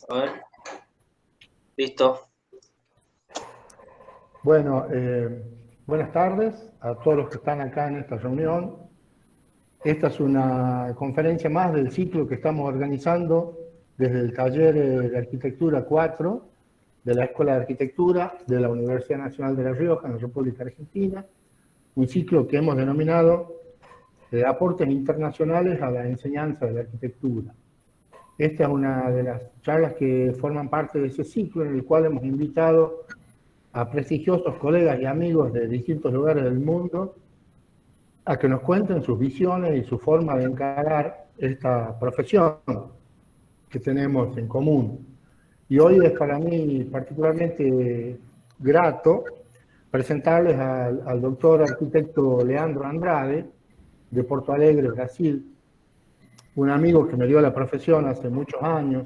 A ver, listo. Bueno, buenas tardes a todos los que están acá en esta reunión. Esta es una conferencia más del ciclo que estamos organizando desde el taller de Arquitectura 4 de la Escuela de Arquitectura de la Universidad Nacional de La Rioja, en la República Argentina. Un ciclo que hemos denominado Aportes Internacionales a la Enseñanza de la Arquitectura. Esta es una de las charlas que forman parte de ese ciclo en el cual hemos invitado a prestigiosos colegas y amigos de distintos lugares del mundo a que nos cuenten sus visiones y su forma de encarar esta profesión que tenemos en común. Y hoy es para mí particularmente grato presentarles al doctor arquitecto Leandro Andrade, de Porto Alegre, Brasil, un amigo que me dio la profesión hace muchos años,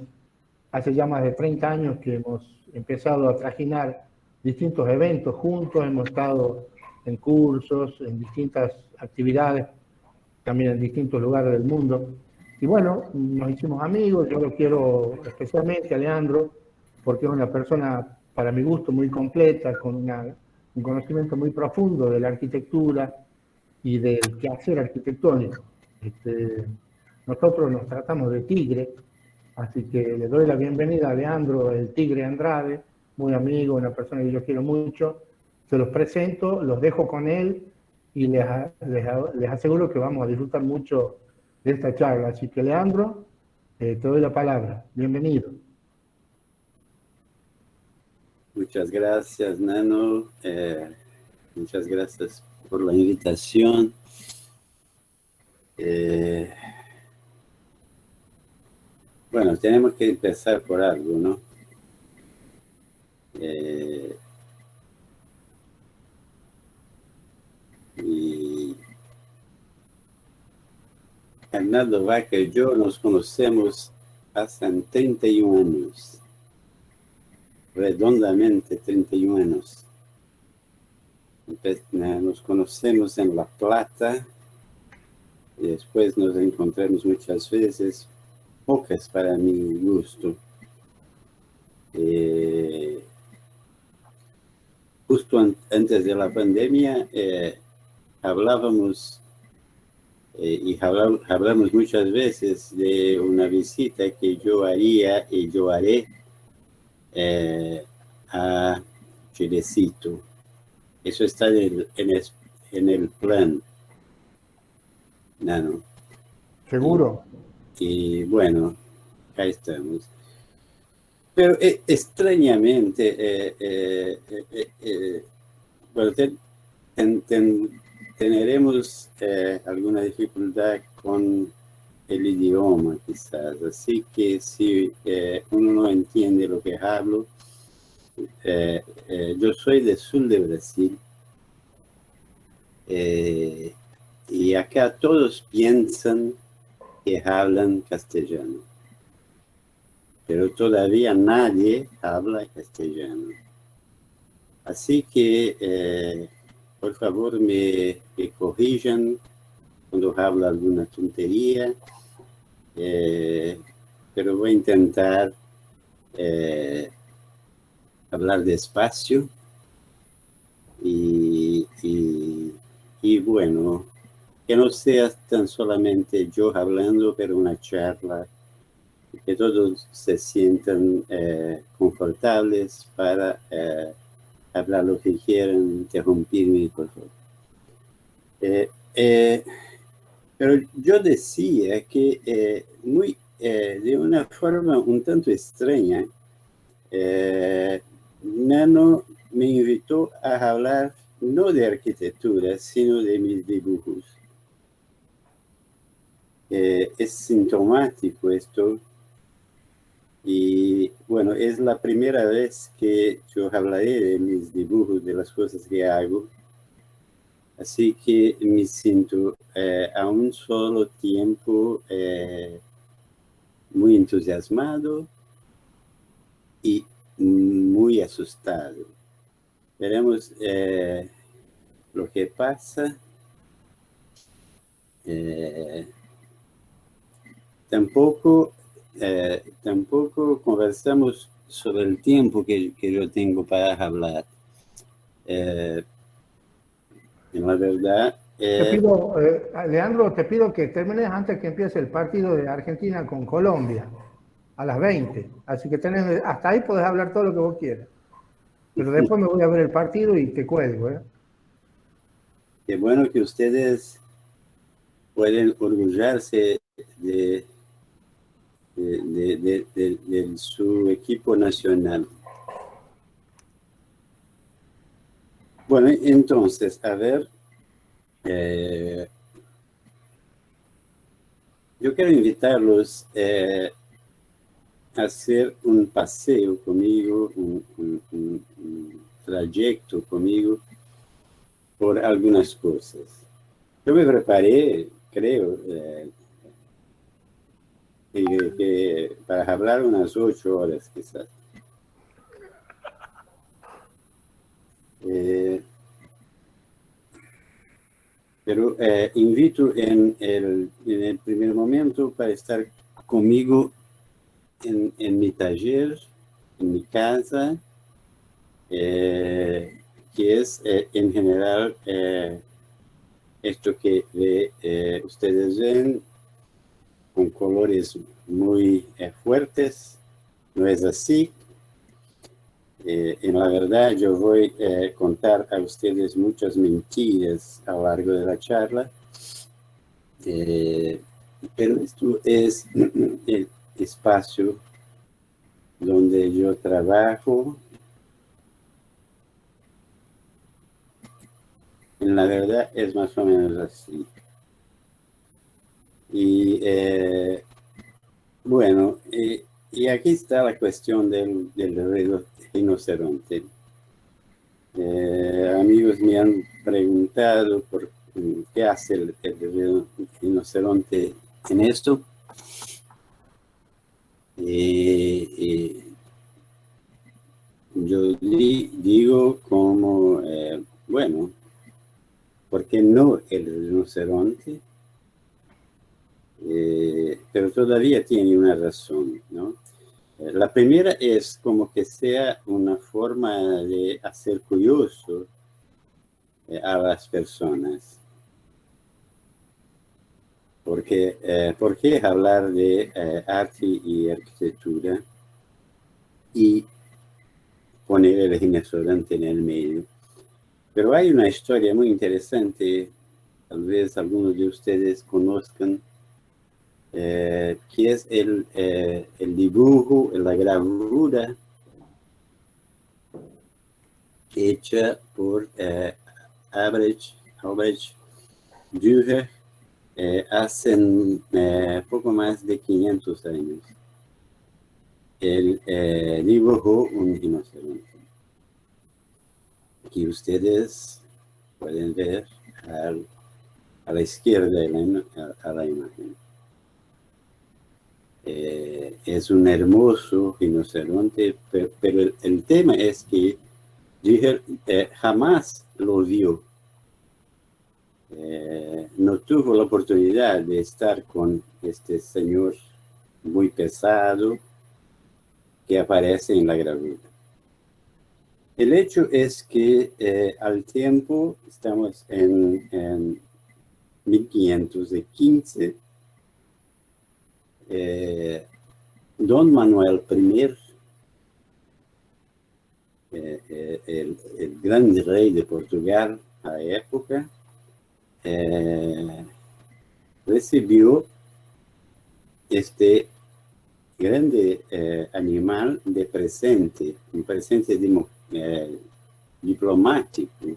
hace ya más de 30 años que hemos empezado a trajinar distintos eventos juntos, hemos estado en cursos, en distintas actividades, también en distintos lugares del mundo. Y bueno, nos hicimos amigos, yo lo quiero especialmente a Leandro, porque es una persona, para mi gusto, muy completa, con un conocimiento muy profundo de la arquitectura y del quehacer arquitectónico. Nosotros nos tratamos de tigre, así que le doy la bienvenida a Leandro, el Tigre Andrade, muy amigo, una persona que yo quiero mucho. Se los presento, los dejo con él y les aseguro que vamos a disfrutar mucho de esta charla. Así que Leandro, te doy la palabra. Bienvenido. Muchas gracias, Nano. Muchas gracias por la invitación. Bueno, tenemos que empezar por algo, ¿no? Y Arnaldo Vaca y yo nos conocemos hace 31 años, redondamente 31 años. Nos conocemos en La Plata y después nos encontramos muchas veces, pocas para mi gusto. Justo antes de la pandemia hablábamos y hablamos muchas veces de una visita que yo haría y yo haré a Chilecito. Eso está en el plan, Nano. ¿Seguro? Y bueno, acá estamos. Pero extrañamente, bueno, tendremos alguna dificultad con el idioma, quizás. Así que si uno no entiende lo que hablo, yo soy del sur de Brasil. Y acá todos piensan que hablan castellano, pero todavía nadie habla castellano. Así que, por favor, me corrijan cuando hablo alguna tontería, pero voy a intentar hablar despacio y bueno, que no sea tan solamente yo hablando, pero una charla, que todos se sientan confortables para hablar lo que quieran, interrumpirme, por favor. Pero yo decía que de una forma un tanto extraña, Nano me invitó a hablar no de arquitectura, sino de mis dibujos. Es sintomático esto. Y bueno, es la primera vez que yo hablaré de mis dibujos, de las cosas que hago. Así que me siento a un solo tiempo muy entusiasmado y muy asustado. Veremos lo que pasa. Tampoco tampoco conversamos sobre el tiempo que yo tengo para hablar. En la verdad... Te pido, Leandro, te pido que termines antes que empiece el partido de Argentina con Colombia, a las 20. Así que hasta ahí podés hablar todo lo que vos quieras. Pero después me voy a ver el partido y te cuelgo, ¿eh? Qué bueno que ustedes pueden orgullarse de su equipo nacional. Bueno, entonces, a ver, yo quiero invitarlos a hacer un paseo conmigo, un trayecto conmigo por algunas cosas. Yo me preparé, creo, que para hablar unas 8 horas quizás. Pero invito en el primer momento para estar conmigo en mi taller, en mi casa, que es en general esto que ustedes ven con colores muy fuertes. No es así. En la verdad, yo voy a contar a ustedes muchas mentiras a lo largo de la charla, pero esto es el espacio donde yo trabajo. En la verdad, es más o menos así. Y bueno, y aquí está la cuestión del rinoceronte. Amigos me han preguntado por qué hace el rinoceronte en esto. Yo digo como, bueno, ¿por qué no el rinoceronte? Pero todavía tiene una razón, ¿no? La primera es como que sea una forma de hacer curioso a las personas. Porque, ¿por qué hablar de arte y arquitectura y poner el rinoceronte en el medio? Pero hay una historia muy interesante, tal vez algunos de ustedes conozcan, que es el dibujo, la gravura hecha por Albrecht Dürer hace poco más de 500 años. Él dibujó un rinoceronte que ustedes pueden ver a la izquierda de la imagen. Es un hermoso rinoceronte, pero el tema es que Dürer jamás lo vio. No tuvo la oportunidad de estar con este señor muy pesado que aparece en la gravura. El hecho es que al tiempo, estamos en 1515, Don Manuel I, el gran rey de Portugal a la época, recibió este grande animal de presente, un presente diplomático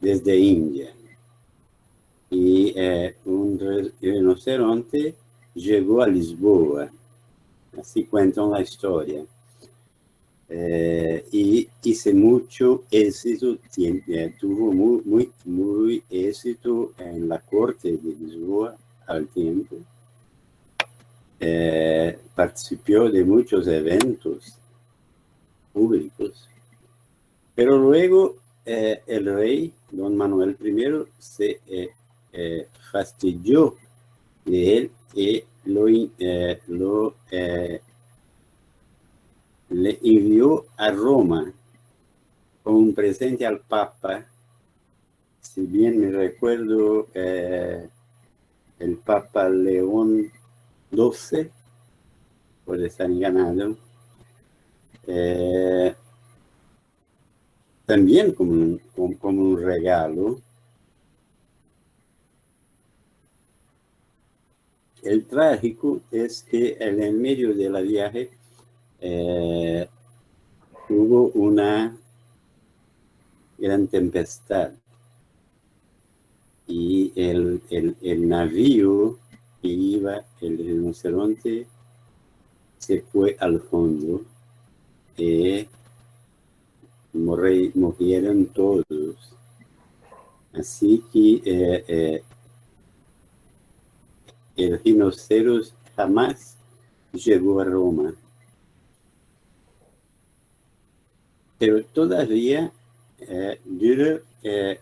desde India. Y un rinoceronte llegó a Lisboa, así cuentan la historia. Y hizo mucho éxito, tuvo muy éxito en la corte de Lisboa al tiempo. Participó de muchos eventos públicos, pero luego el rey, Don Manuel I, se fastidió de él y le envió a Roma con un presente al Papa. Si bien me recuerdo, el Papa León XII, puede estar enganado, también como un regalo. El trágico es que en el medio de la viaje hubo una gran tempestad y el navío que iba el rinoceronte se fue al fondo y murieron todos. Así que el rinoceronte jamás llegó a Roma. Pero todavía Dürer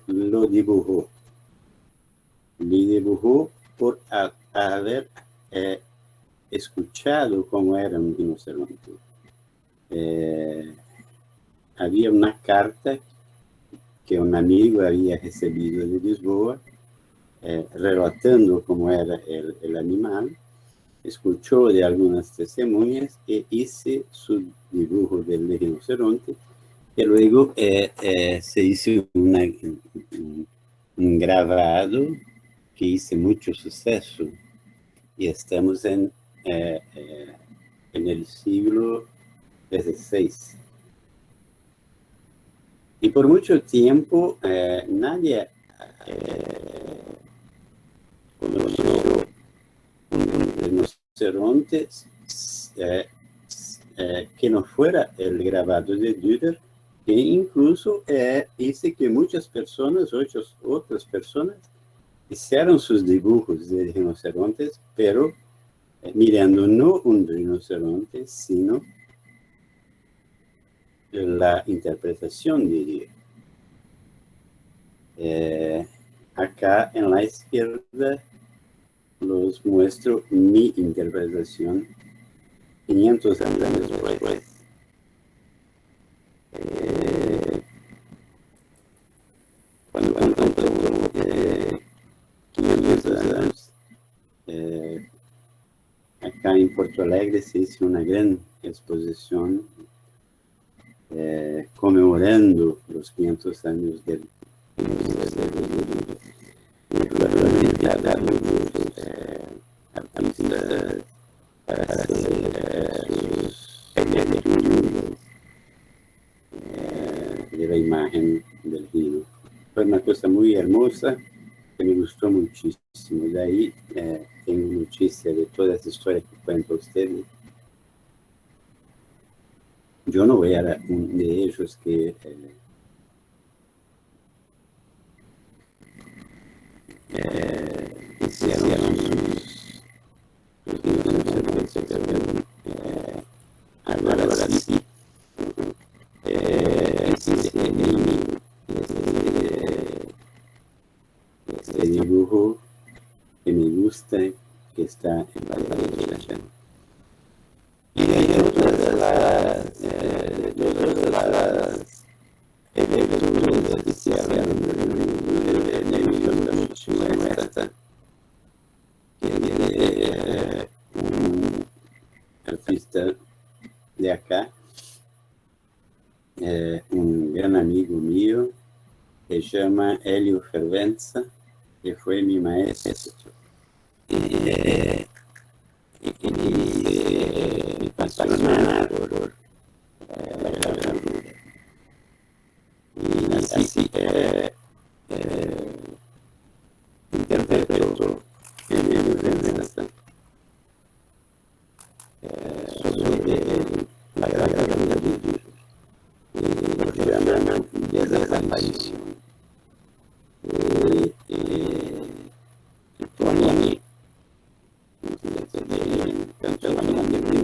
lo dibujó. Le dibujó por haber escuchado cómo era un rinoceronte. Había una carta que un amigo había recibido de Lisboa, relatando cómo era el animal, escuchó de algunas testimonias e hice su dibujo del rinoceronte, y luego se hizo un grabado que hizo mucho suceso, y estamos en el siglo XVI. Y por mucho tiempo nadie conoció un rinoceronte que no fuera el grabado de Dürer, e incluso dice que muchas personas, otras personas, hicieron sus dibujos de rinocerontes, pero mirando no un rinoceronte, sino la interpretación de Dürer. Acá en la izquierda los muestro mi interpretación 500 años después. Cuando 500 años, acá en Porto Alegre se hizo una gran exposición conmemorando los 500 años del artistas para hacer sus estudios de la imagen del vino. Fue una cosa muy hermosa que me gustó muchísimo. De ahí tengo noticia de todas las historias que cuento a ustedes. Yo no voy a un de ellos que hicieron sus ahora sí. Este dibujo que me gusta, que está en la derecha. Y hay otras de las lecturas que se hablan de Muerta, que es un artista de acá, un gran amigo mío, que se llama Hélio Fervenza, que fue mi maestro. Y me apasiona por la gravura. Y así interpreto en el Fervenza sobre la gravura de Dios. Lo que llaman desaparición. Y pone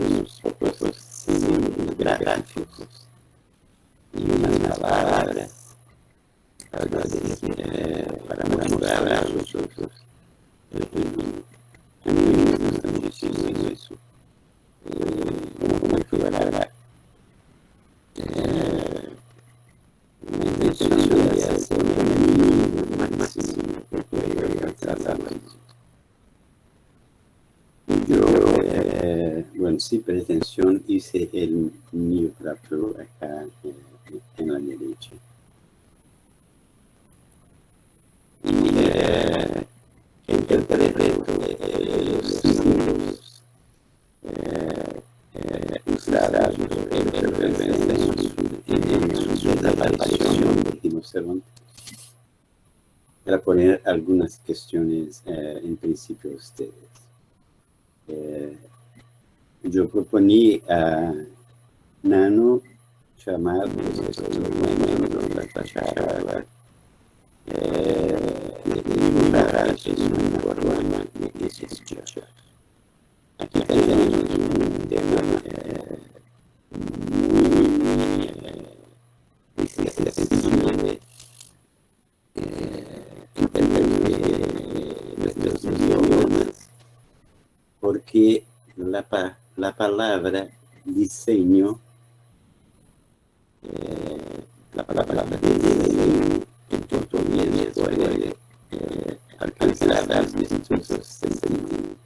unos pocos símbolos gráficos y unas palabras para mostrar a los otros el vino. a mí me gusta muchísimo eso. Como aclarar la intención de hacer el mínimo máximo que pueda tratar la música. Yo, bueno, sin pretensión, hice el mío propio acá en la derecha. Y interpreto los símbolos usados en su desaparición de rinoceronte para poner algunas cuestiones en principio a ustedes. Yo proponí a Nano llamar la charla de dibujar es una forma de escuchar. Aquí tenemos un tema muy sencillo de entender los idiomas, porque la palabra diseño, la palabra diseño en portugués puede alcanzar distintos sentidos.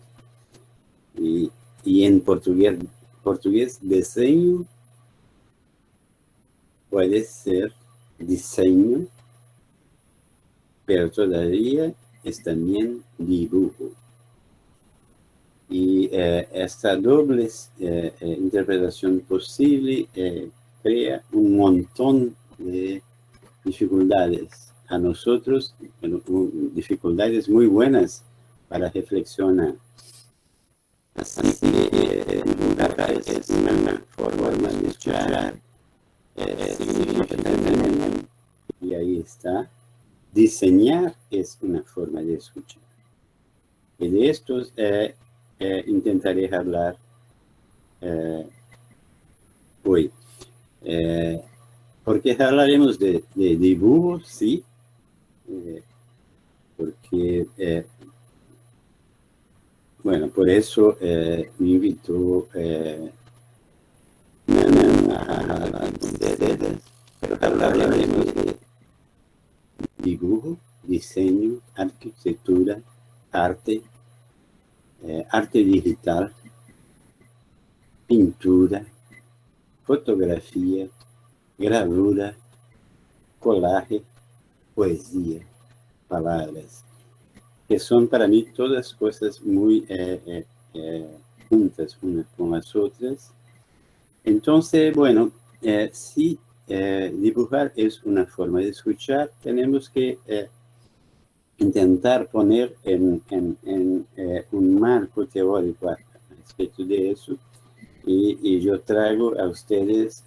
Y en portugués diseño puede ser diseño, pero todavía es también dibujo. Y esta doble interpretación posible crea un montón de dificultades a nosotros, dificultades muy buenas para reflexionar. Así que dibujar es una forma de escuchar, significa también, y ahí está, diseñar es una forma de escuchar. Y de estos intentaré hablar hoy. Porque hablaremos de dibujo, sí, porque, bueno, por eso me invitó a ustedes, pero hablaremos de dibujo, diseño, arquitectura, arte, arte digital, pintura, fotografía, gravura, collage, poesía, palabras, que son para mí todas cosas muy juntas unas con las otras. Entonces, bueno, si dibujar es una forma de escuchar, tenemos que intentar poner en un marco teórico a respecto de eso, y yo traigo a ustedes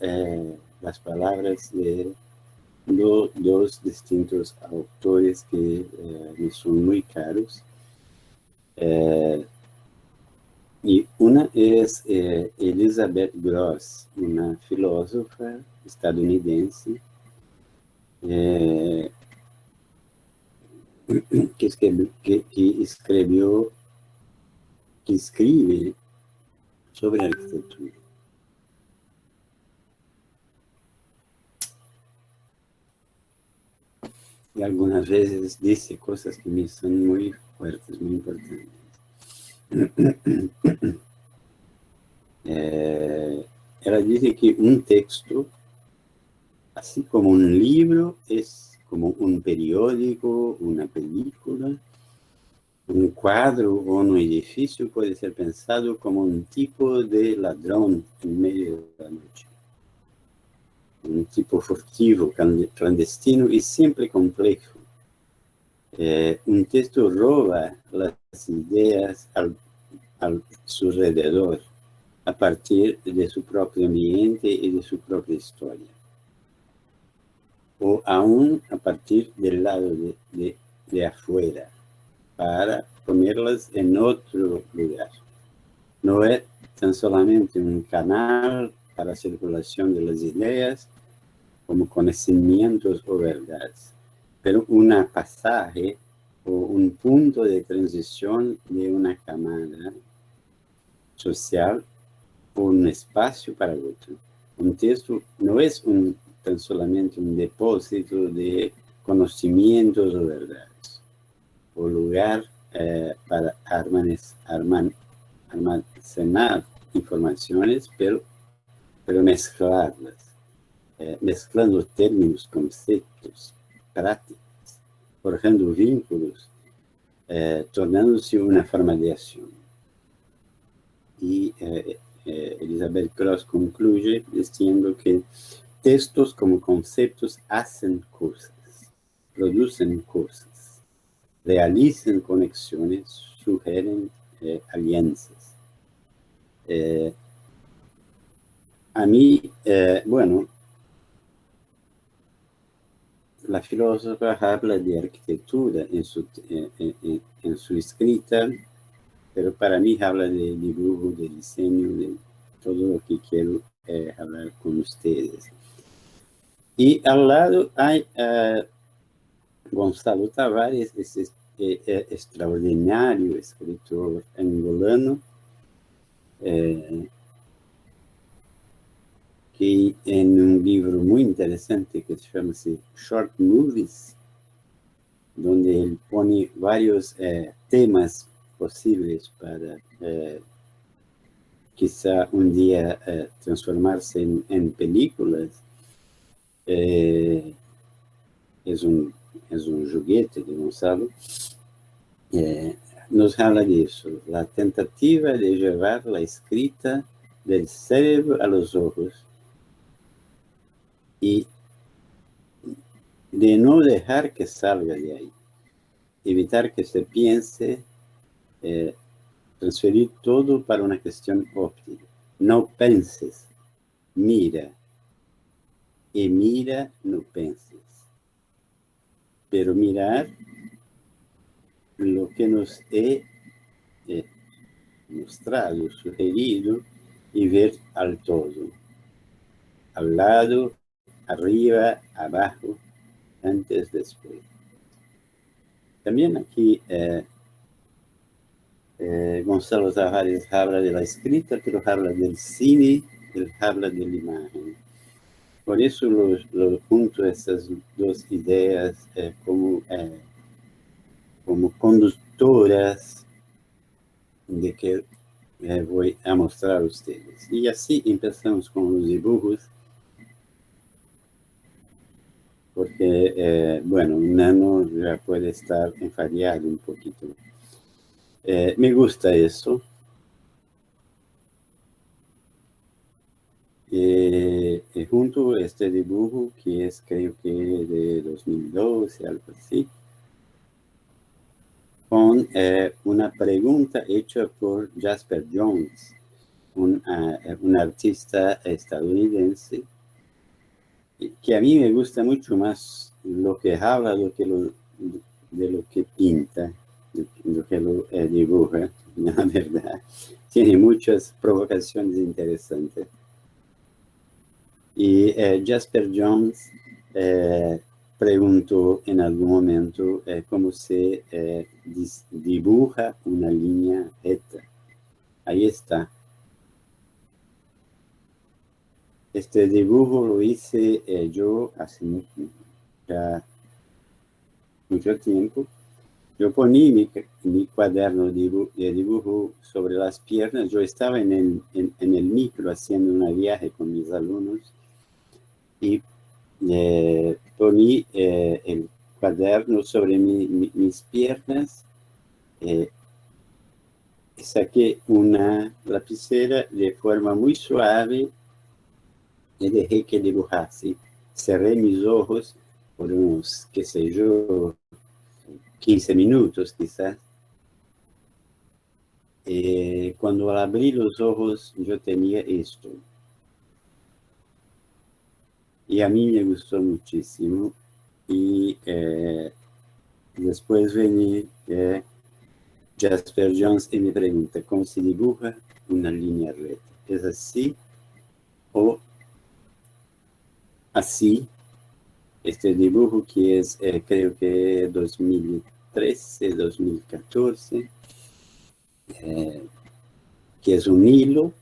las palabras de dos distintos autores que me son muy caros. Y una es Elizabeth Gross, una filósofa estadounidense que escribe sobre arquitectura. Y algunas veces dice cosas que me son muy fuertes, muy importantes. Ella dice que un texto, así como un libro, es como un periódico, una película. Un cuadro o un edificio puede ser pensado como un tipo de ladrón en medio de la noche. Un tipo furtivo, clandestino y siempre complejo. Un texto roba las ideas a su alrededor, a partir de su propio ambiente y de su propia historia. O aún a partir del lado de afuera, para ponerlas en otro lugar. No es tan solamente un canal para la circulación de las ideas como conocimientos o verdades, pero una pasaje un punto de transición de una camada social o un espacio para otro. Un texto no es tan solamente un depósito de conocimientos o verdades, o lugar para almacenar informaciones, pero mezclarlas, mezclando términos, conceptos, prácticas, forjando vínculos, tornándose una forma de acción. Y Elizabeth Cross concluye diciendo que textos como conceptos hacen cosas, producen cosas, realizan conexiones, sugieren alianzas. A mí, bueno, la filósofa habla de arquitectura en su escrita, pero para mí habla de dibujo, de diseño, de todo lo que quiero hablar con ustedes. Y al lado hay Gonçalo Tavares, ese extraordinario escritor angolano, que en un libro muy interesante que se llama Short Movies, donde él pone varios temas posibles para quizá un día transformarse en películas. Es un juguete de Gonçalo. Nos habla de eso, la tentativa de llevar la escrita del cerebro a los ojos y de no dejar que salga de ahí, evitar que se piense, transferir todo para una cuestión óptica. No penses, mira, y mira, no penses. Pero mirar lo que nos he mostrado, sugerido, y ver al todo, al lado, arriba, abajo, antes, después. También aquí Gonçalo Tavares habla de la escrita, pero habla del cine, él habla de la imagen. Por eso lo junto estas dos ideas como conductoras de que voy a mostrar a ustedes. Y así empezamos con los dibujos, porque, bueno, un nano ya puede estar enfadado un poquito. Me gusta eso. Junto a este dibujo, que es creo que de 2012, algo así, con una pregunta hecha por Jasper Jones, un artista estadounidense, que a mí me gusta mucho más lo que habla de lo que pinta, de lo que lo dibuja, la verdad. Tiene muchas provocaciones interesantes. Y Jasper Jones preguntó en algún momento cómo se dibuja una línea recta. Ahí está. Este dibujo lo hice yo hace ya mucho tiempo. Yo poní mi cuaderno de dibujo sobre las piernas. Yo estaba en el micro haciendo un viaje con mis alumnos y poní el cuaderno sobre mis piernas. Saqué una lapicera de forma muy suave y dejé que dibujase. Cerré mis ojos por unos, qué sé yo, 15 minutos quizás. Cuando abrí los ojos yo tenía esto. Y a mí me gustó muchísimo. Y después venía Jasper Jones y me pregunta cómo se dibuja una línea recta. ¿Es así o así? Este dibujo que es creo que 2013 2013, 2014, que es un hilo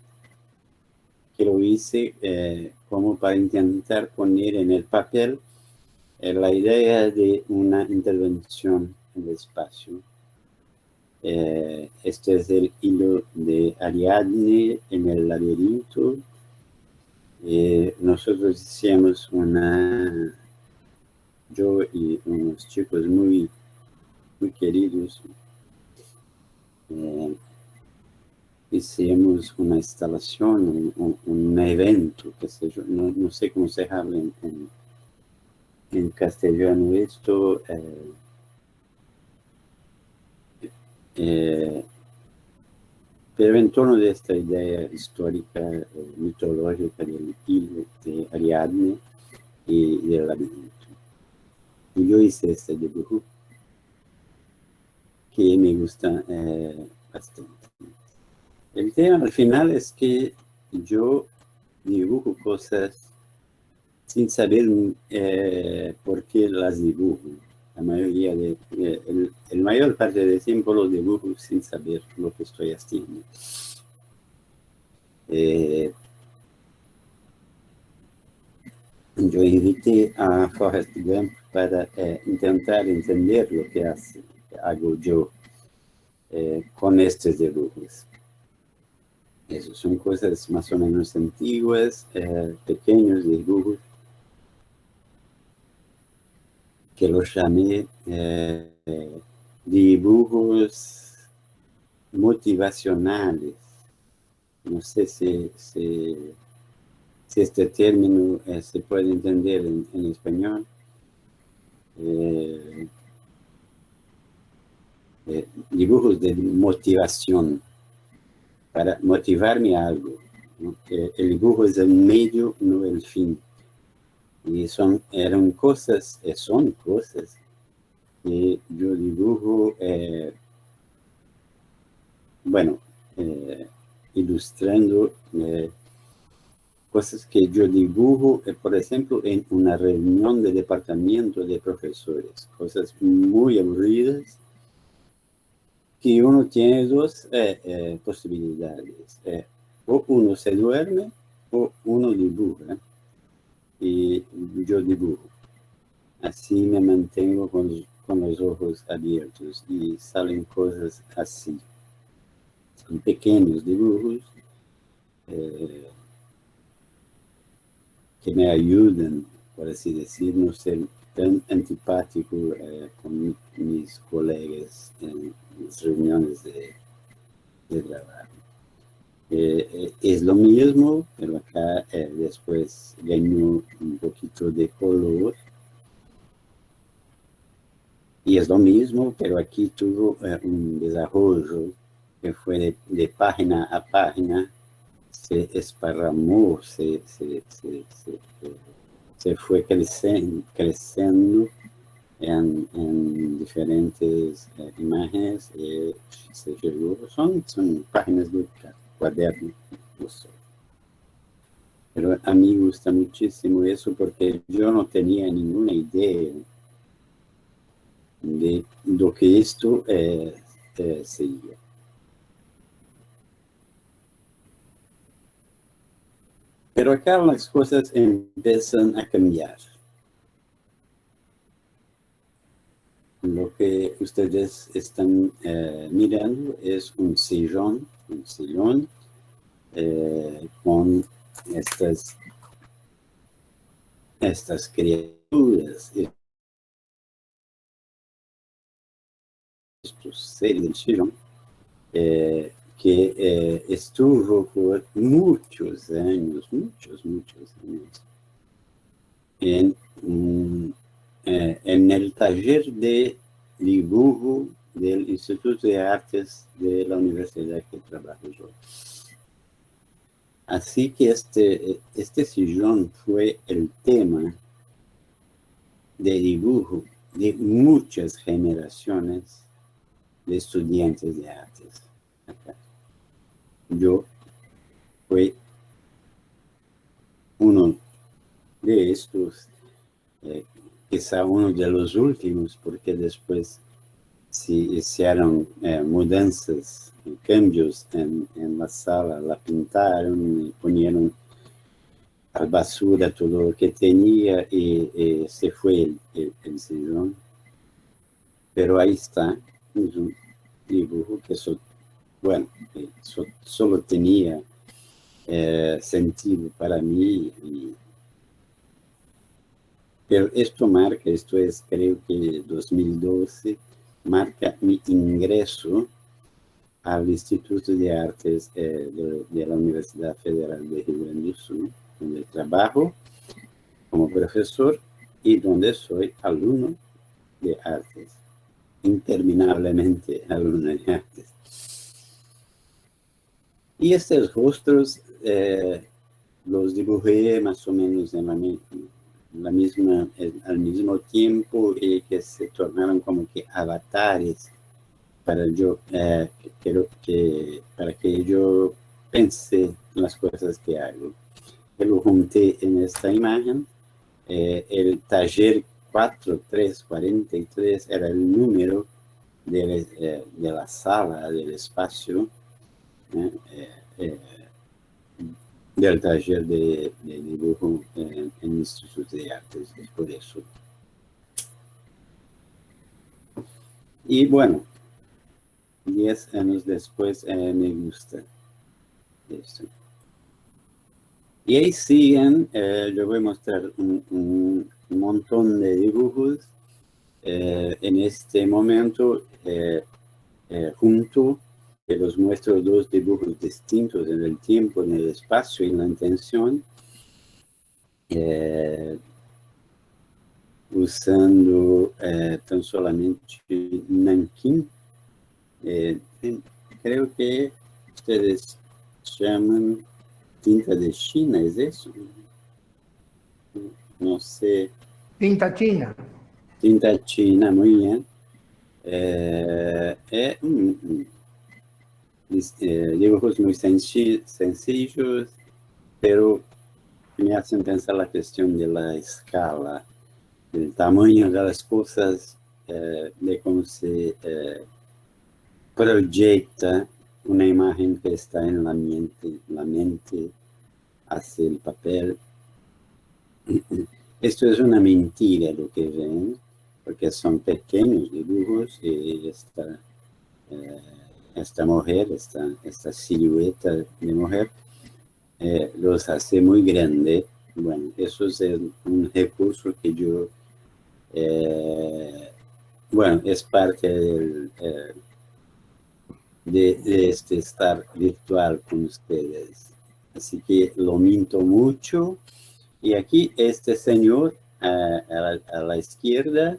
que lo hice como para intentar poner en el papel la idea de una intervención en el espacio. Este es el hilo de Ariadne en el laberinto. Nosotros hicimos yo y unos chicos muy queridos, hicimos una instalación, un evento, que sé yo, no sé cómo se habla en castellano esto, pero en torno de esta idea histórica, mitológica del hilo de Ariadne y del laberinto. Y yo hice este dibujo que me gusta bastante. El tema al final es que yo dibujo cosas sin saber por qué las dibujo. La mayoría el mayor parte del tiempo los dibujo sin saber lo que estoy haciendo. Yo invité a Forrest Gump para intentar entender lo que hago yo con estos dibujos. Eso son cosas más o menos antiguas, pequeños dibujos, que los llamé dibujos motivacionales. No sé si este término se puede entender en español. Dibujos de motivación, para motivarme a algo, ¿no? El dibujo es el medio, no el fin. Y son cosas que yo dibujo, ilustrando cosas que yo dibujo, por ejemplo, en una reunión de departamento de profesores, cosas muy aburridas, que uno tiene dos posibilidades. O uno se duerme o uno dibuja. Y yo dibujo. Así me mantengo con los ojos abiertos y salen cosas así. Son pequeños dibujos que me ayudan, por así decir, no ser tan antipático con mis colegas en las reuniones de trabajo. Es lo mismo, pero acá después ganó un poquito de color. Y es lo mismo, pero aquí tuvo un desarrollo que fue de página a página, se esparramó, se fue creciendo en diferentes imágenes, se llegó, son páginas de cuaderno, no sé. Pero a mí me gusta muchísimo eso porque yo no tenía ninguna idea de lo que esto sería. Pero acá las cosas empiezan a cambiar. Lo que ustedes están mirando es un sillón con estas criaturas, estos seres del sillón, que estuvo por muchos años en el taller de dibujo del Instituto de Artes de la universidad que trabajo yo. Así que este sillón fue el tema de dibujo de muchas generaciones de estudiantes de artes. Acá. Yo fui uno de estos, quizá uno de los últimos, porque después se hicieron mudanzas, cambios en la sala, la pintaron, ponieron a basura todo lo que tenía y se fue el sillón. Pero ahí está, es un dibujo que solo tenía sentido para mí. Pero esto es creo que 2012, marca mi ingreso al Instituto de Artes de la Universidad Federal de Rio Grande do Sul, donde trabajo como profesor y donde soy alumno de artes, interminablemente alumno de artes. Y estos rostros los dibujé más o menos al mismo tiempo y que se tornaron como que avatares para que yo pense las cosas que hago. Yo lo junté en esta imagen. El taller 4343 era el número de la sala, del espacio, del taller de dibujo en el Instituto de Artes, es por eso. Y bueno, 10 años después me gusta esto. Y ahí siguen, yo voy a mostrar un montón de dibujos. En este momento, junto, que los muestro dos dibujos distintos en el tiempo, en el espacio y en la intención, usando tan solamente nanquín. Creo que ustedes llaman tinta de China, ¿es eso? No sé. Tinta china. Tinta china, muy bien. Dibujos muy sencillos, pero me hacen pensar la cuestión de la escala, del tamaño de las cosas, de cómo se proyecta una imagen que está en la mente hace el papel. Esto es una mentira lo que ven, porque son pequeños dibujos y esta mujer, esta silueta de mujer, los hace muy grande. Bueno, eso es un recurso que yo, es parte de este estar virtual con ustedes. Así que lo minto mucho. Y aquí este señor a la izquierda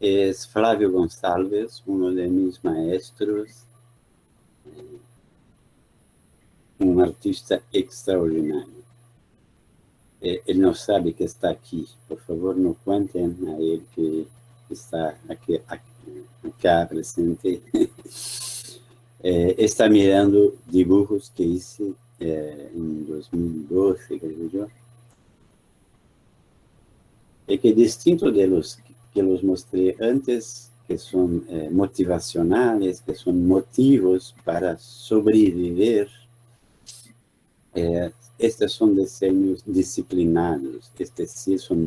es Flavio Gonçalves, uno de mis maestros, un artista extraordinario. Él no sabe que está aquí. Por favor, no cuenten a él que está acá presente. Está mirando dibujos que hice en 2012, creo yo. Y que distinto de los que los mostré antes, que son motivacionales, que son motivos para sobrevivir, estos son diseños disciplinados, estos sí son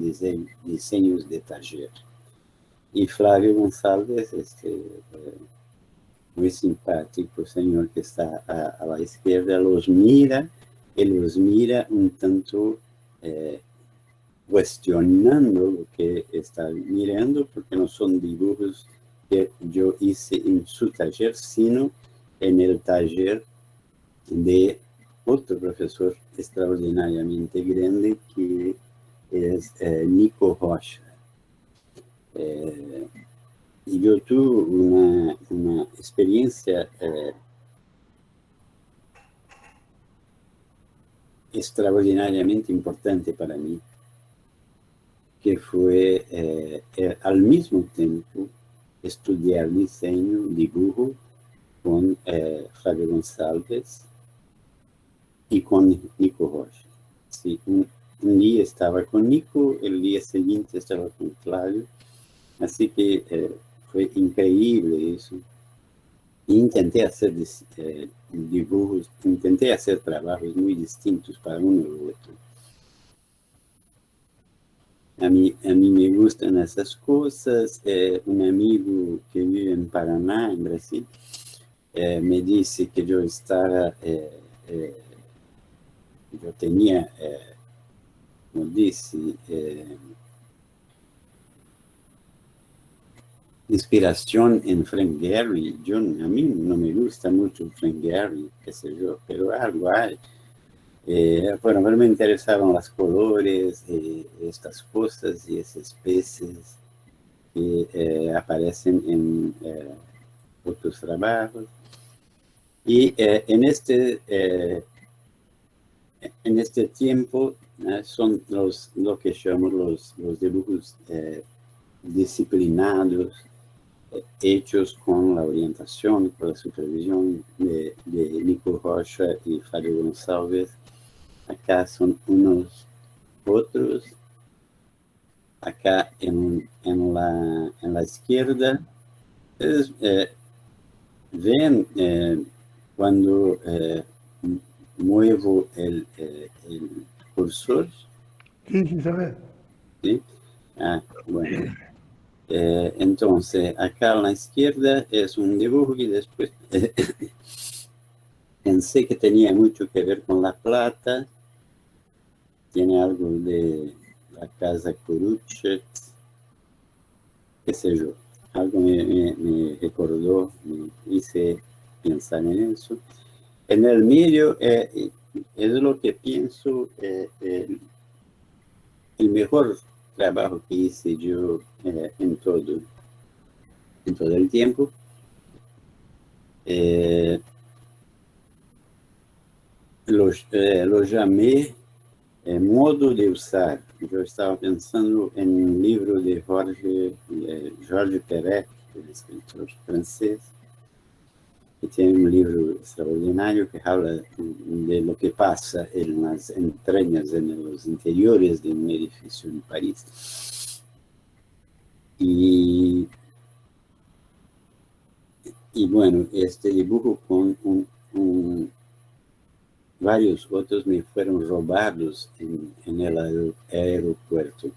diseños de taller. Y Flavio Gonçalves, muy simpático señor que está a la izquierda, los mira un tanto cuestionando lo que está mirando, porque no son dibujos que yo hice en su taller, sino en el taller de otro profesor extraordinariamente grande, que es Nico Rocha. Y yo tuve una experiencia extraordinariamente importante para mí, que fue al mismo tiempo estudiar diseño, dibujo con Flavio Gonçalves y con Nico Rocha. Sí, un día estaba con Nico, el día siguiente estaba con Flavio, así que fue increíble eso. Intenté hacer dibujos, intenté hacer trabajos muy distintos para uno y otro. A mí me gustan esas cosas. Un amigo que vive en Paraná, en Brasil, me dice que yo estaba, yo tenía, como dice, inspiración en Frank Gehry. A mí no me gusta mucho Frank Gehry, qué sé yo, pero algo hay. Bueno, pero me interesaban los colores, estas cosas y esas especies que aparecen en otros trabajos. Y en este tiempo son lo que llamamos los dibujos disciplinados, hechos con la orientación, con la supervisión de Nico Rocha y Fabio Gonçalves. Acá son unos otros. Acá en la izquierda, ustedes ven cuando muevo el cursor. Sí, se ve. ¿Sí? Bueno. Entonces, acá a la izquierda es un dibujo que después pensé que tenía mucho que ver con La Plata. Tiene algo de la Casa Coruchet, qué sé yo. Algo me recordó, me hice pensar en eso. En el medio es lo que pienso el mejor trabajo que hice yo en todo el tiempo. Lo llamé modo de usar. Yo estaba pensando en un libro de Georges Perec, el escritor francés, que tiene un libro extraordinario que habla de lo que pasa en las entrañas, en los interiores de un edificio en París. Y bueno, este dibujo con varios otros me fueron robados en el aeropuerto.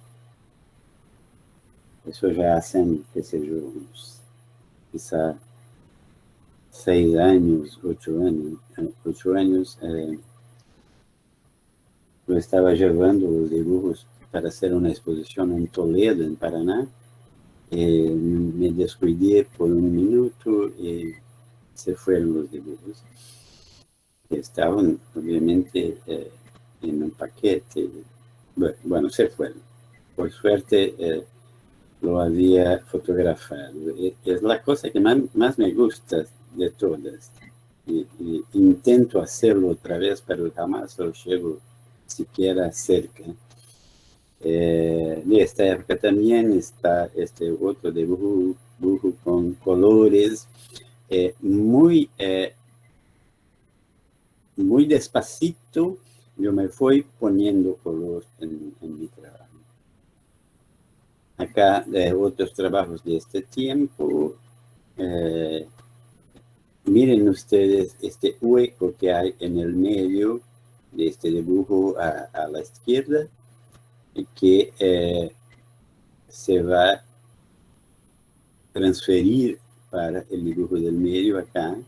Eso ya hacen, qué sé yo, quizá 6 años, 8 años. Yo estaba llevando los dibujos para hacer una exposición en Toledo, en Paraná. Me descuidé por un minuto y se fueron los dibujos. Estaban, obviamente, en un paquete. Bueno, se fueron. Por suerte, lo había fotografiado. Es la cosa que más me gusta de todas. Y intento hacerlo otra vez, pero jamás lo llevo siquiera cerca. De esta época también está este otro dibujo con colores muy despacito. Yo me fui poniendo color en mi trabajo. Acá otros trabajos de este tiempo. Miren ustedes este hueco que hay en el medio de este dibujo a la izquierda, y que se va a transferir para el dibujo del medio acá.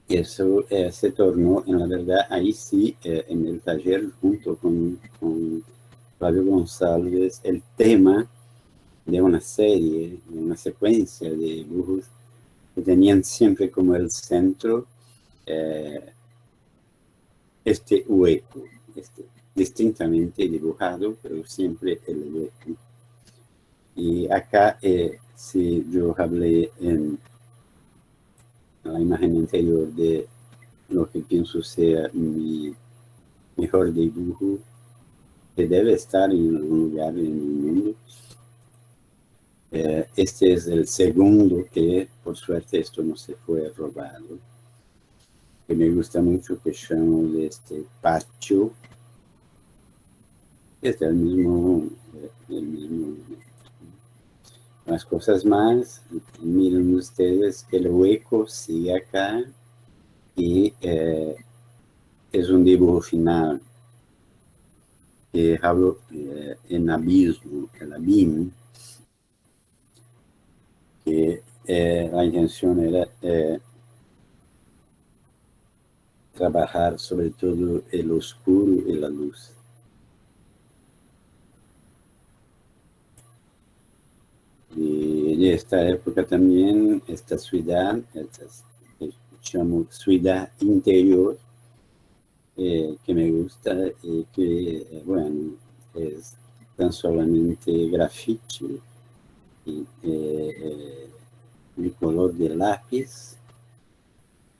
Eso se tornó, en la verdad, ahí sí, en el taller, junto con Fabio Gonçalves, el tema de una serie, de una secuencia de dibujos que tenían siempre como el centro este hueco, distintamente dibujado, pero siempre el hueco. Y acá, si yo hablé en la imagen anterior de lo que pienso sea mi mejor dibujo, que debe estar en algún lugar en el mundo. Este es el segundo, que por suerte esto no se fue robado, que me gusta mucho, que llamo de este Pacho. Es el mismo. Las cosas más, miren ustedes que el hueco sigue acá y es un dibujo final. Hablo en abismo, el abismo, que la intención era trabajar sobre todo el oscuro y la luz. Y en esta época también, esta ciudad, llamo ciudad interior, que me gusta y que, bueno, es tan solamente grafiti y el color de lápiz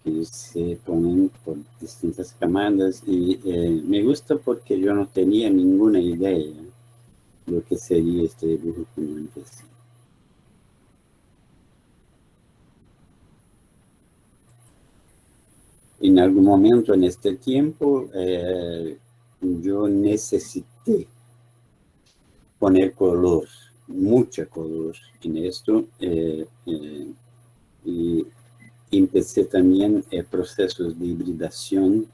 que se ponen por distintas camadas y me gusta porque yo no tenía ninguna idea de lo que sería este dibujo cuando empecé. En algún momento en este tiempo yo necesité poner color, mucha color en esto y empecé también procesos de hibridación,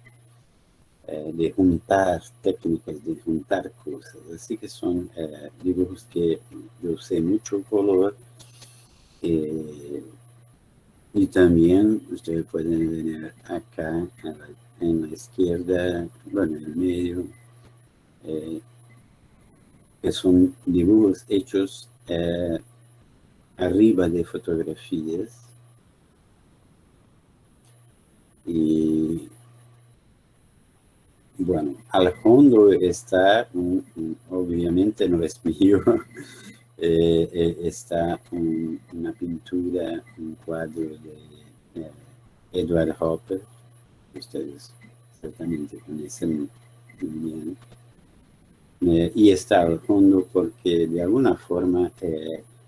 de juntar técnicas, de juntar cosas. Así que son dibujos que yo usé mucho color. Y también ustedes pueden ver acá en la izquierda, bueno, en el medio, que son dibujos hechos arriba de fotografías. Y bueno, al fondo está, obviamente no es mío, está una pintura, un cuadro de Edward Hopper, que ustedes certamente conocen muy bien. Y está al fondo porque de alguna forma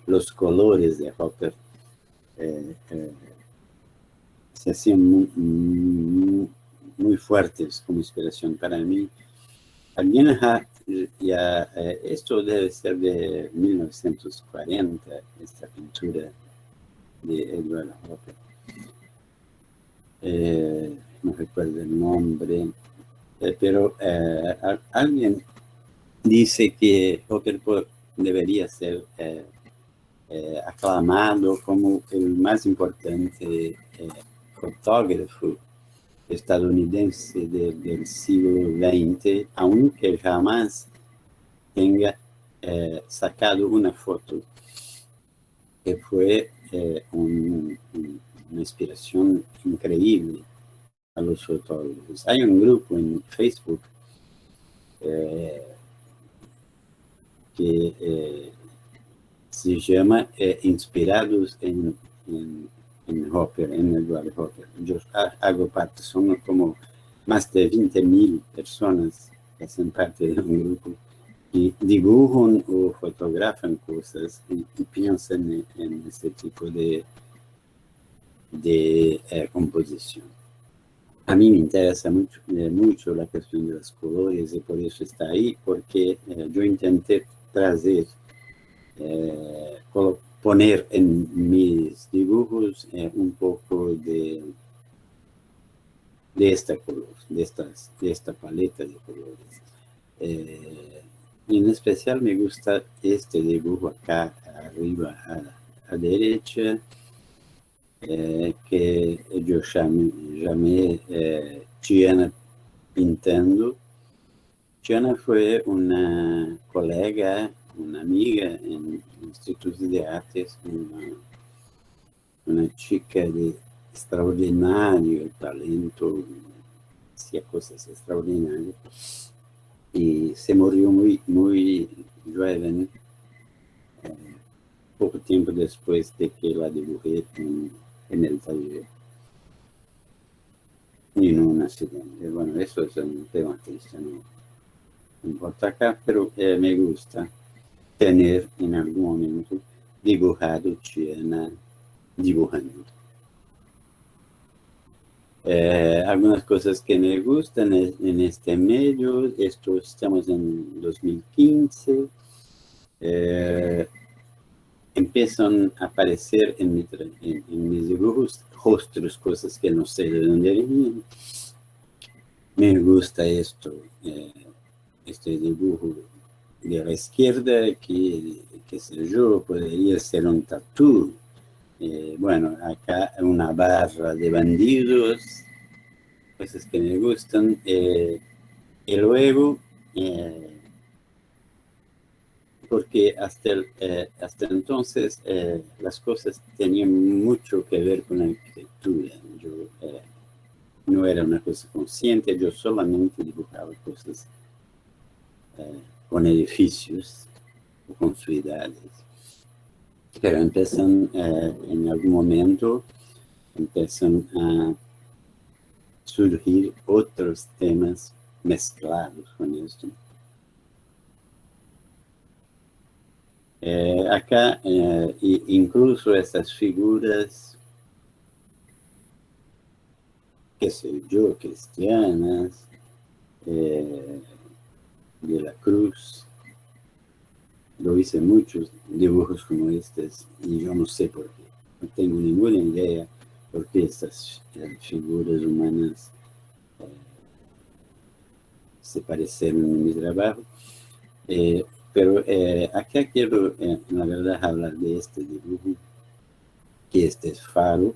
los colores de Hopper se hacían muy fuertes como inspiración para mí. Alguien ya, esto debe ser de 1940, esta pintura de Edward Hopper. No recuerdo el nombre, pero alguien dice que Hopper debería ser aclamado como el más importante fotógrafo estadounidense del siglo XX, aunque jamás tenga sacado una foto, que fue una inspiración increíble a los fotógrafos. Hay un grupo en Facebook que se llama Inspirados en Hopper, en Edward Hopper. Yo hago parte, son como más de 20.000 personas que hacen parte de un grupo y dibujan o fotografan cosas y piensan en este tipo de composición. A mí me interesa mucho la cuestión de los colores y por eso está ahí, porque yo intenté trazer, poner en mis dibujos un poco de esta color, de esta paleta de colores. Y en especial me gusta este dibujo acá arriba a la derecha, que yo llamé Tiana pintando. Tiana fue una colega, una amiga en Institutos de Artes, una chica de extraordinario talento, hacía cosas extraordinarias, y se murió muy joven, poco tiempo después de que la dibujé en el taller, y en un accidente. Bueno, eso es un tema triste, no importa acá, pero me gusta tener en algún momento dibujado Tiana dibujando. Algunas cosas que me gustan en este medio, estamos en 2015, empiezan a aparecer en mis dibujos rostros, cosas que no sé de dónde vienen. Me gusta esto, este dibujo de la izquierda, que qué sé yo, podría ser un tatú. Bueno, acá una barra de bandidos, cosas que me gustan. Y luego, porque hasta entonces las cosas tenían mucho que ver con la arquitectura. Yo no era una cosa consciente, yo solamente dibujaba cosas con edificios o con ciudades. Pero empiezan, en algún momento, empiezan a surgir otros temas mezclados con esto. Acá, incluso estas figuras, qué sé yo, cristianas, de la cruz, lo hice muchos dibujos como estos, y yo no sé por qué, no tengo ninguna idea por qué estas figuras humanas se parecen en mi trabajo. Pero acá quiero, la verdad, hablar de este dibujo, que este es faro,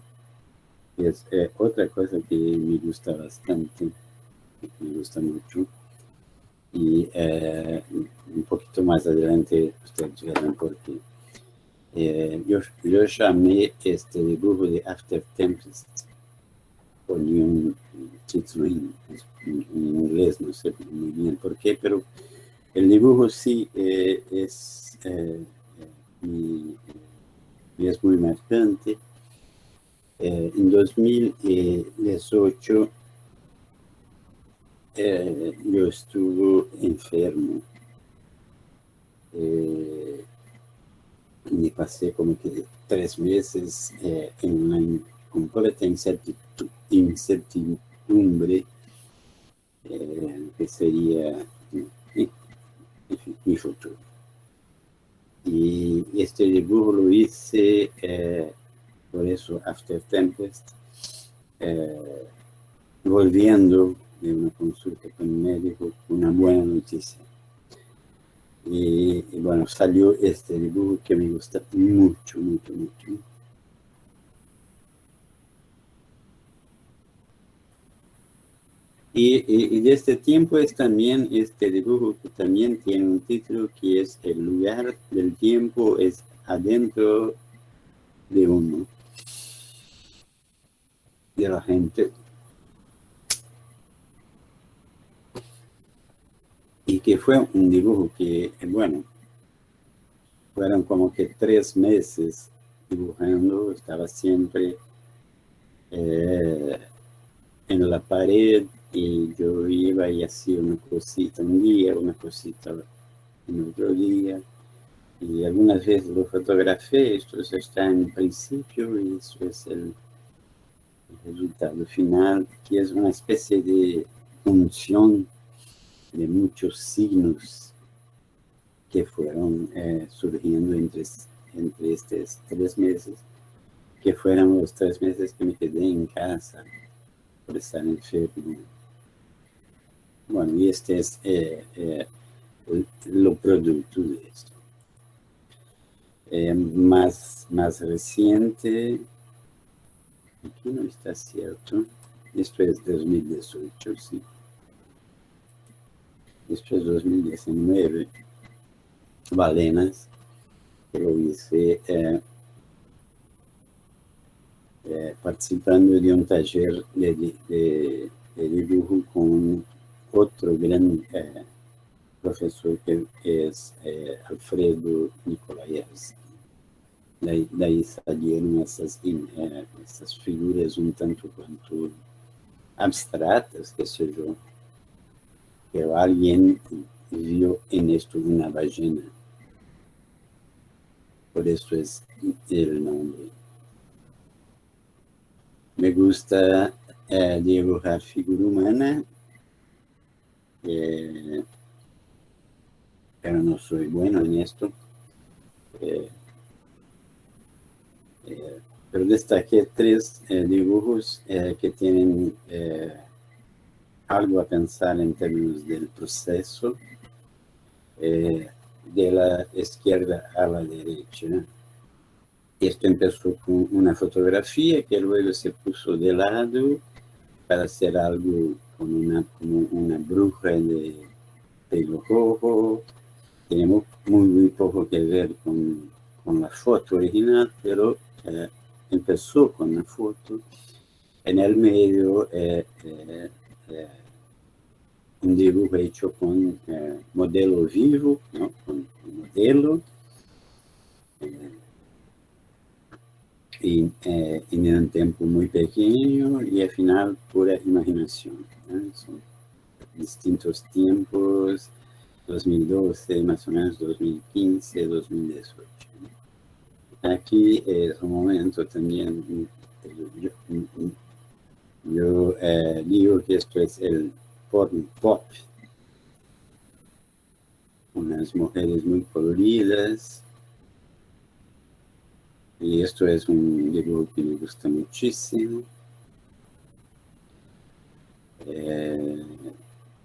que es otra cosa que me gusta bastante, me gusta mucho. Y un poquito más adelante ustedes verán por qué. Yo llamé este dibujo de After Tempest, con un título en inglés, no sé muy bien por qué, pero el dibujo sí es muy marcante. En 2018 yo estuve enfermo. Me pasé como que 3 meses en una completa incertidumbre que sería mi futuro. Y este dibujo lo hice, por eso, After Tempest, volviendo de una consulta con un médico, una buena noticia. Y bueno, salió este dibujo que me gusta mucho, mucho, mucho. Y de este tiempo es también este dibujo que también tiene un título que es El lugar del tiempo es adentro de uno, de la gente. Y que fue un dibujo que, bueno, fueron como que 3 meses dibujando, estaba siempre en la pared, y yo iba y hacía una cosita un día, una cosita en otro día, y algunas veces lo fotografié. Esto está en el principio y eso es el resultado final, que es una especie de función de muchos signos que fueron surgiendo entre estos 3 meses, que fueron los 3 meses que me quedé en casa por estar enfermo. Bueno, y este es lo producto de esto. Más reciente, aquí no está cierto, esto es 2018, sí. Esto es 2019, Balenas, que lo hice participando de un taller de dibujo con otro gran profesor que es Alfredo Nicolaevski. De ahí salieron esas figuras un tanto cuanto abstratas, qué sé yo, pero alguien vio en esto una ballena. Por eso es el nombre. Me gusta dibujar figura humana, pero no soy bueno en esto. Pero destaqué tres dibujos que tienen algo a pensar en términos del proceso de la izquierda a la derecha. Esto empezó con una fotografía que luego se puso de lado para hacer algo como una bruja de pelo rojo. Tiene muy poco que ver con la foto original, pero empezó con la foto. En el medio, un dibujo hecho con modelo vivo, ¿no? Con modelo. Y en un tiempo muy pequeño y al final pura imaginación, ¿no? Son distintos tiempos, 2012, más o menos 2015, 2018. Aquí es un momento también, yo digo que esto es el porn pop, unas mujeres muy coloridas, y esto es un dibujo que me gusta muchísimo, que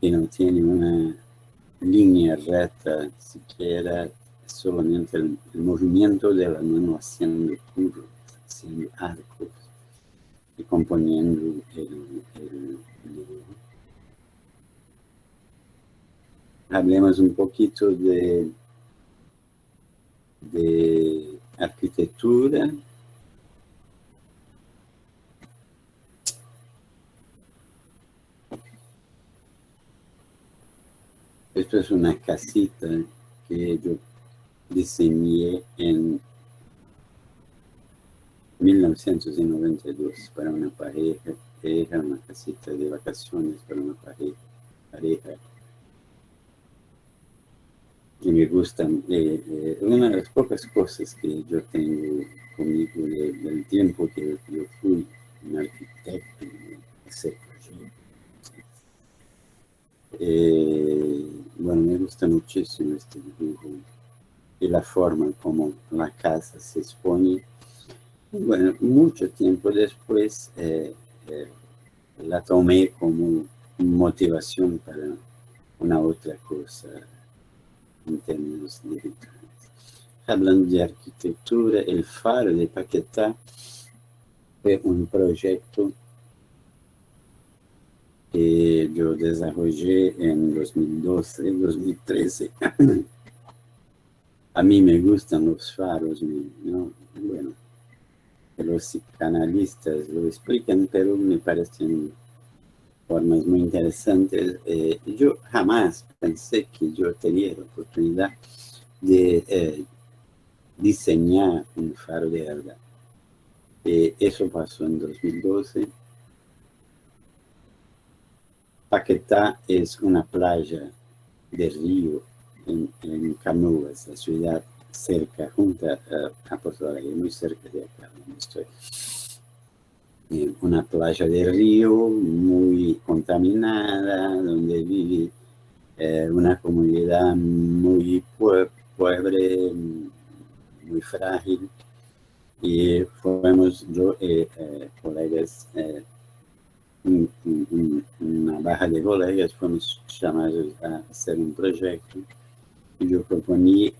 no tiene una línea recta siquiera, solamente el movimiento de la mano haciendo curvas, haciendo arcos y componiendo el dibujo. Hablemos un poquito de arquitectura. Esto es una casita que yo diseñé en 1992 para una pareja, una casita de vacaciones para una pareja. Y me gustan, una de las pocas cosas que yo tengo conmigo del tiempo que yo fui un arquitecto, ese proyecto. Bueno, me gusta muchísimo este dibujo y la forma como la casa se expone. Y bueno, mucho tiempo después la tomé como motivación para una otra cosa en términos digitales. Hablando de arquitectura, el Faro de Paquetá fue un proyecto que yo desarrollé en 2012, 2013. A mí me gustan los faros, ¿no? Bueno, los psicoanalistas lo explican, pero me parecen formas muy interesantes. Yo jamás pensé que yo tenía la oportunidad de diseñar un faro de verdad. Eso pasó en 2012. Paquetá es una playa de río en Canoas, la ciudad cerca, junto a Porto Alegre, muy cerca de acá donde estoy. Una playa de río muy contaminada, donde vive una comunidad muy pobre, muy frágil. Y fuimos yo colegas, una baja de colegas, fuimos llamados a hacer un proyecto. Y yo proponí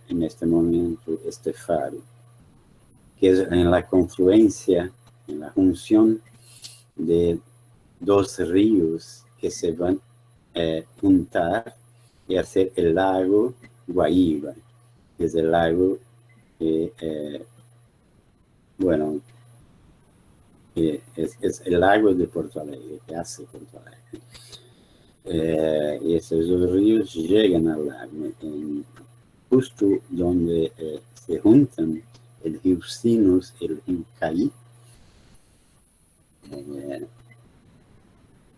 en este momento este faro, que es en la confluencia, en la junción de dos ríos que se van a juntar y hacer el lago Guaíba, que es el lago que, bueno, es el lago de Porto Alegre, que hace Porto Alegre. Y esos dos ríos llegan al lago, justo donde se juntan el río Sinos y el río Caí.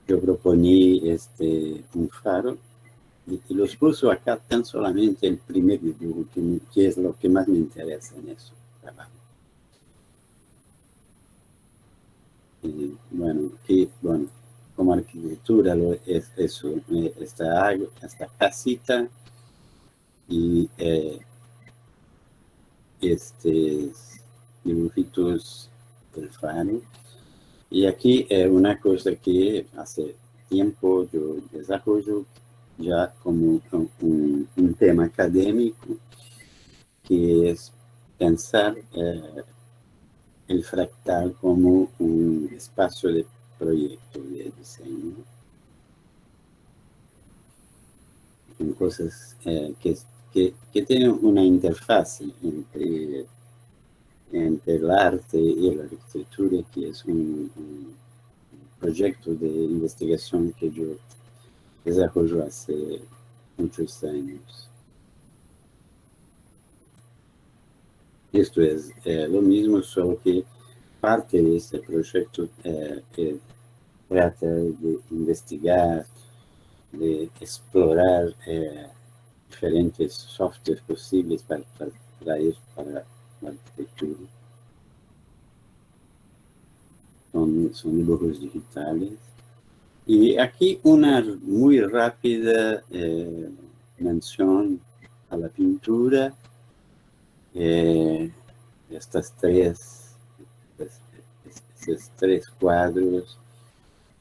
Yo proponí un faro y los puso acá tan solamente el primer dibujo, que es lo que más me interesa en eso trabajo. Bueno, como arquitectura es eso, esta casita y dibujitos del faro. Y aquí una cosa que hace tiempo yo desarrollo ya como un tema académico, que es pensar el fractal como un espacio de proyecto de diseño, con cosas que tienen una interfaz entre el arte y la arquitectura, que es un proyecto de investigación que yo desarrollo hace muchos años. Esto es lo mismo, solo que parte de este proyecto trata de investigar, de explorar diferentes softwares posibles para ir para la arquitectura. Son dibujos digitales. Y aquí una muy rápida mención a la pintura. Estos tres cuadros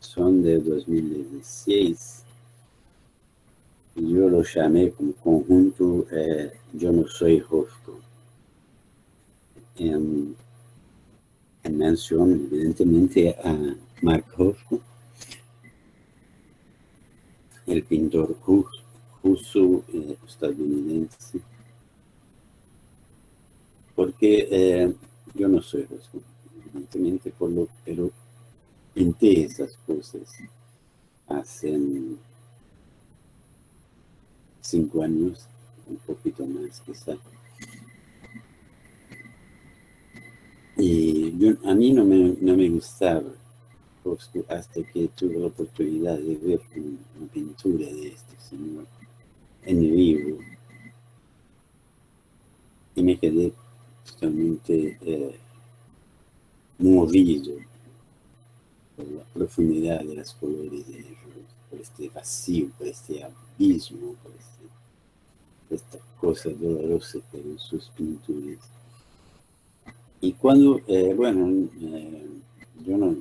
son de 2016. Y yo lo llamé como conjunto Yo no soy Rothko. En mención, evidentemente, a Mark Rothko, el pintor ruso estadounidense. Porque yo no soy Rothko, evidentemente, pero pinté esas cosas hace 5 años, un poquito más quizá. Y a mí no me gustaba Rothko hasta que tuve la oportunidad de ver una pintura de este señor en vivo. Y me quedé totalmente movido por la profundidad de los colores de ellos, por este vacío, por este abismo, por esta cosa dolorosa que eran sus pinturas. Y cuando, yo no,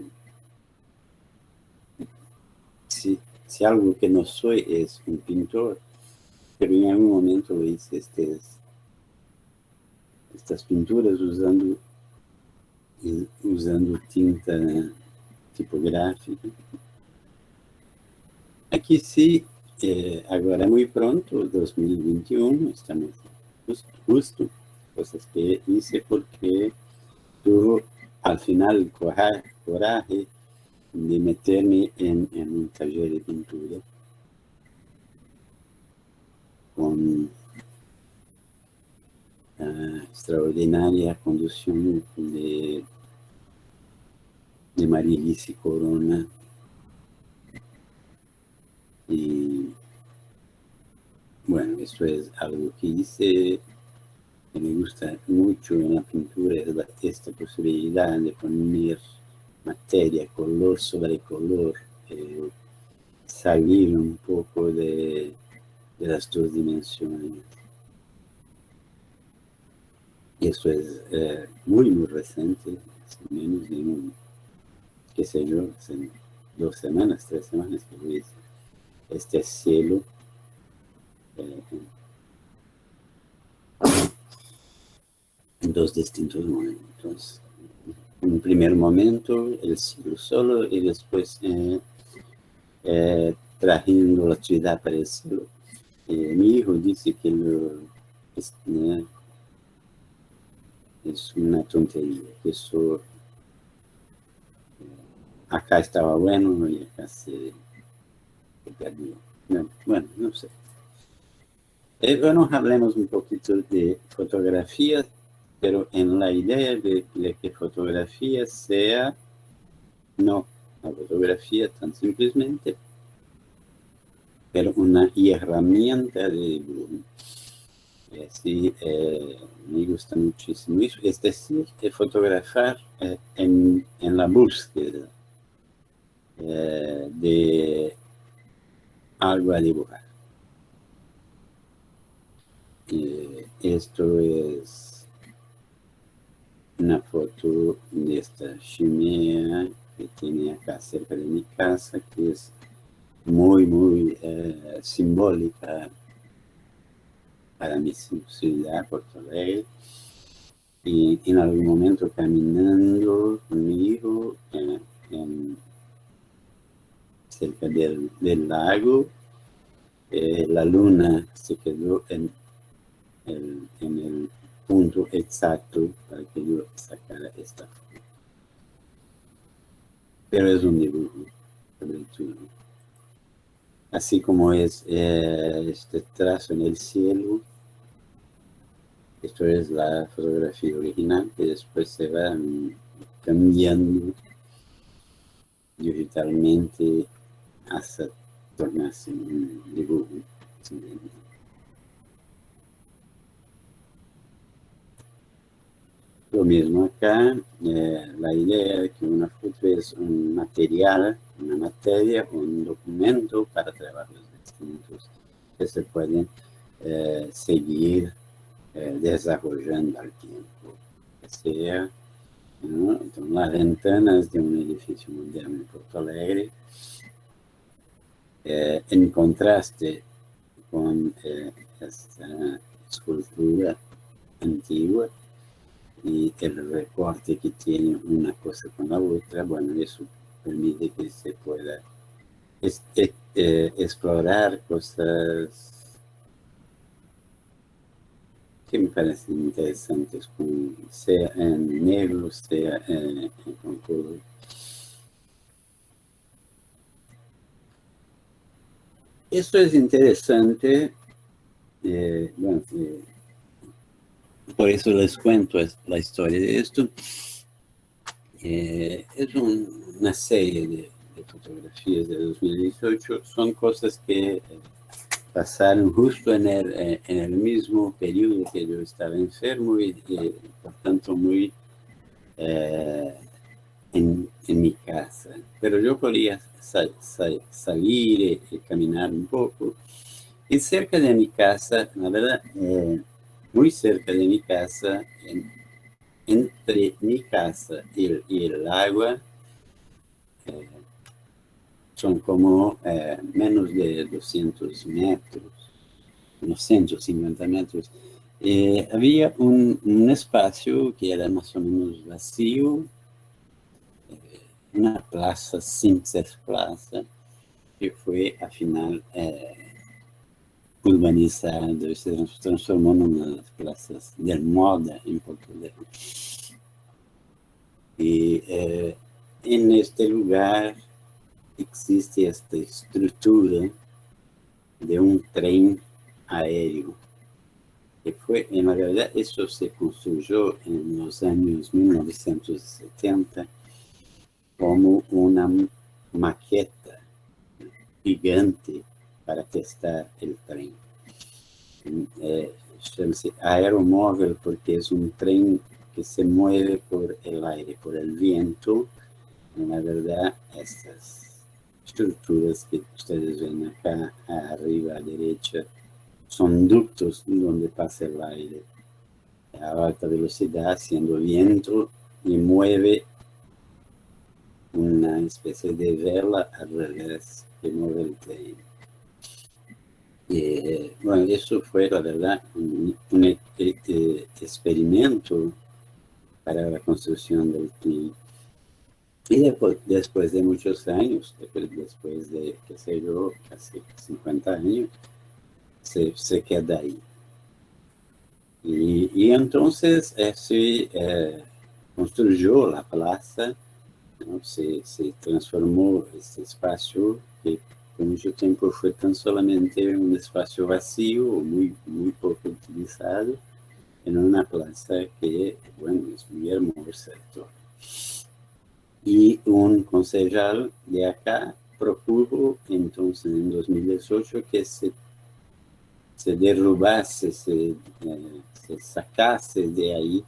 si algo que no soy es un pintor, pero en algún momento lo hice estas pinturas usando tinta tipográfica. Aquí sí, ahora muy pronto, 2021, estamos justo, cosas que hice porque tuve al final el coraje de meterme en un taller de pintura con extraordinaria conducción de María Alicia Corona. Y bueno, eso es algo que hice, que me gusta mucho en la pintura, es esta posibilidad de poner materia, color sobre color, salir un poco de las dos dimensiones. Y eso es muy reciente, menos de qué sé yo, hace 2 semanas, 3 semanas que lo hice. Este cielo en 2 distintos momentos. En un primer momento, el cielo solo, y después trayendo la ciudad para el cielo. Mi hijo dice que es una tontería, que eso acá estaba bueno y acá se perdió. Bueno, no sé. Bueno, hablemos un poquito de fotografía, pero en la idea de que fotografía sea no la fotografía tan simplemente, pero una herramienta de dibujo. Así me gusta muchísimo. Es decir, fotografar en la búsqueda de algo a dibujar. Esto es una foto de esta chimenea que tiene acá cerca de mi casa, que es muy simbólica para mi ciudad, Porto Alegre. Y en algún momento caminando con mi hijo cerca del lago, la luna se quedó en el punto exacto para que yo sacara esta foto. Pero es un dibujo, sobre todo. Así como es este trazo en el cielo, esto es la fotografía original que después se va cambiando digitalmente hasta tornarse un dibujo. Lo mismo acá, la idea de que una foto es un material, una materia, un documento para trabajos distintos que se pueden seguir desarrollando al tiempo. Que sea, ¿no? Entonces, las ventanas de un edificio moderno en Porto Alegre, en contraste con esta escultura antigua, y el recorte que tiene una cosa con la otra, bueno, eso permite que se pueda explorar cosas que me parecen interesantes, sea en negro, sea con color. Esto es interesante, bueno, por eso les cuento la historia de esto. Es una serie de fotografías de 2018. Son cosas que pasaron justo en el mismo periodo que yo estaba enfermo y por tanto muy en mi casa. Pero yo podía salir y caminar un poco. Y cerca de mi casa, la verdad, muy cerca de mi casa, entre mi casa y el agua, son como menos de 200 metros, unos 150 metros. Había un espacio que era más o menos vacío, una plaza sin ser plaza, que fue al final urbanizada y se transformó en una de las plazas de moda en Porto Alegre. Y en este lugar existe esta estructura de un tren aéreo, que fue, en realidad, eso se construyó en los años 1970 como una maqueta gigante para testar el tren. Chama-se aeromóvel porque es un tren que se mueve por el aire, por el viento. En la verdad, estas estructuras que ustedes ven acá arriba a derecha son ductos donde pasa el aire a alta velocidad, haciendo viento, y mueve una especie de vela al revés que mueve el tren. Bueno, eso fue, la verdad, un experimento para la construcción del tren. Y después de muchos años, después de, qué sé yo, casi 50 años, se queda ahí. Y entonces se construyó la plaza, ¿no? Se transformó este espacio que por mucho tiempo fue tan solamente un espacio vacío, muy poco utilizado, en una plaza que, bueno, es muy hermosa. Y un concejal de acá propuso entonces en 2018 que se derrubase, se sacase de ahí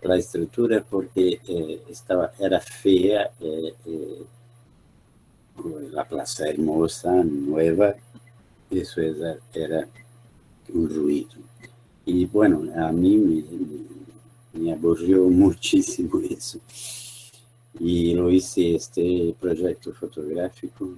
la estructura porque era fea, la plaza hermosa, nueva, eso era un ruido. Y bueno, a mí me aburrió muchísimo eso. Y lo hice este proyecto fotográfico,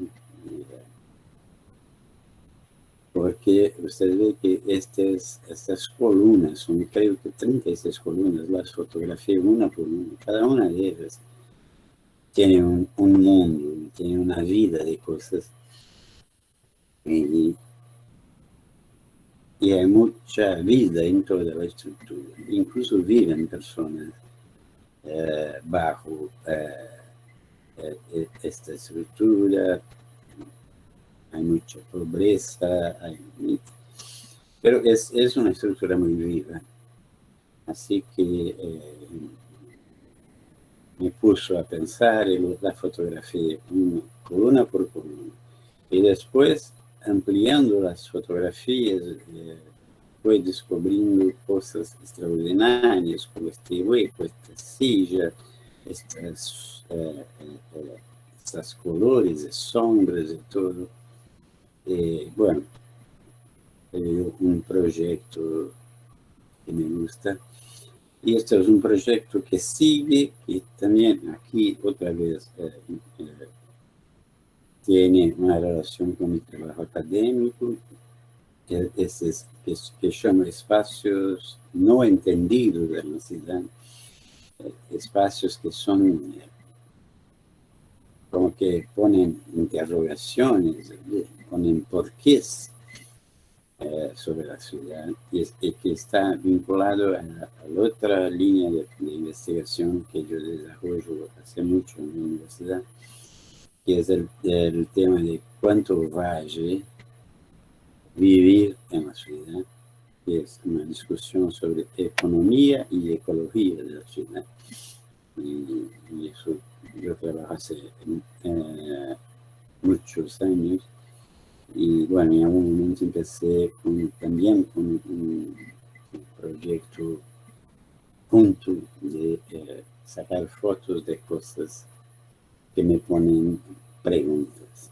porque usted ve que estas columnas, son creo que 36 columnas, las fotografié una por una. Cada una de ellas tiene un mundo, tiene una vida de cosas. Y hay mucha vida en toda la estructura. Incluso viven personas bajo esta estructura. Hay mucha pobreza, pero es una estructura muy viva. Así que me puso a pensar en la fotografía columna por columna. Y después, ampliando las fotografías, fui descubriendo cosas extraordinarias, como este hueco, esta silla, estos colores, sombras y todo. Bueno, un proyecto que me gusta. Y este es un proyecto que sigue y también aquí otra vez tiene una relación con mi trabajo académico, que llama espacios no entendidos de la ciudad, espacios que son como que ponen interrogaciones, ponen porqués sobre la ciudad, y que está vinculado a la otra línea de investigación que yo desarrollo hace mucho en la universidad, que es el tema de cuánto vale vivir en la ciudad, que es una discusión sobre economía y ecología de la ciudad. Y eso yo trabajo hace muchos años. Y bueno, en algún momento empecé también con un proyecto junto de sacar fotos de cosas que me ponen preguntas.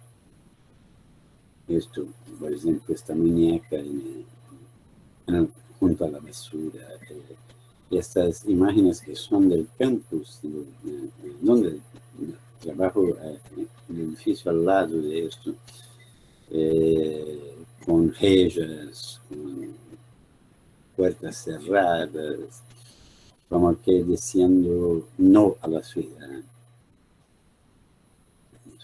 Esto, por ejemplo, esta muñeca junto a la basura, estas imágenes que son del campus, donde trabajo en el edificio al lado de esto, con rejas, con puertas cerradas, como que diciendo no a la ciudad.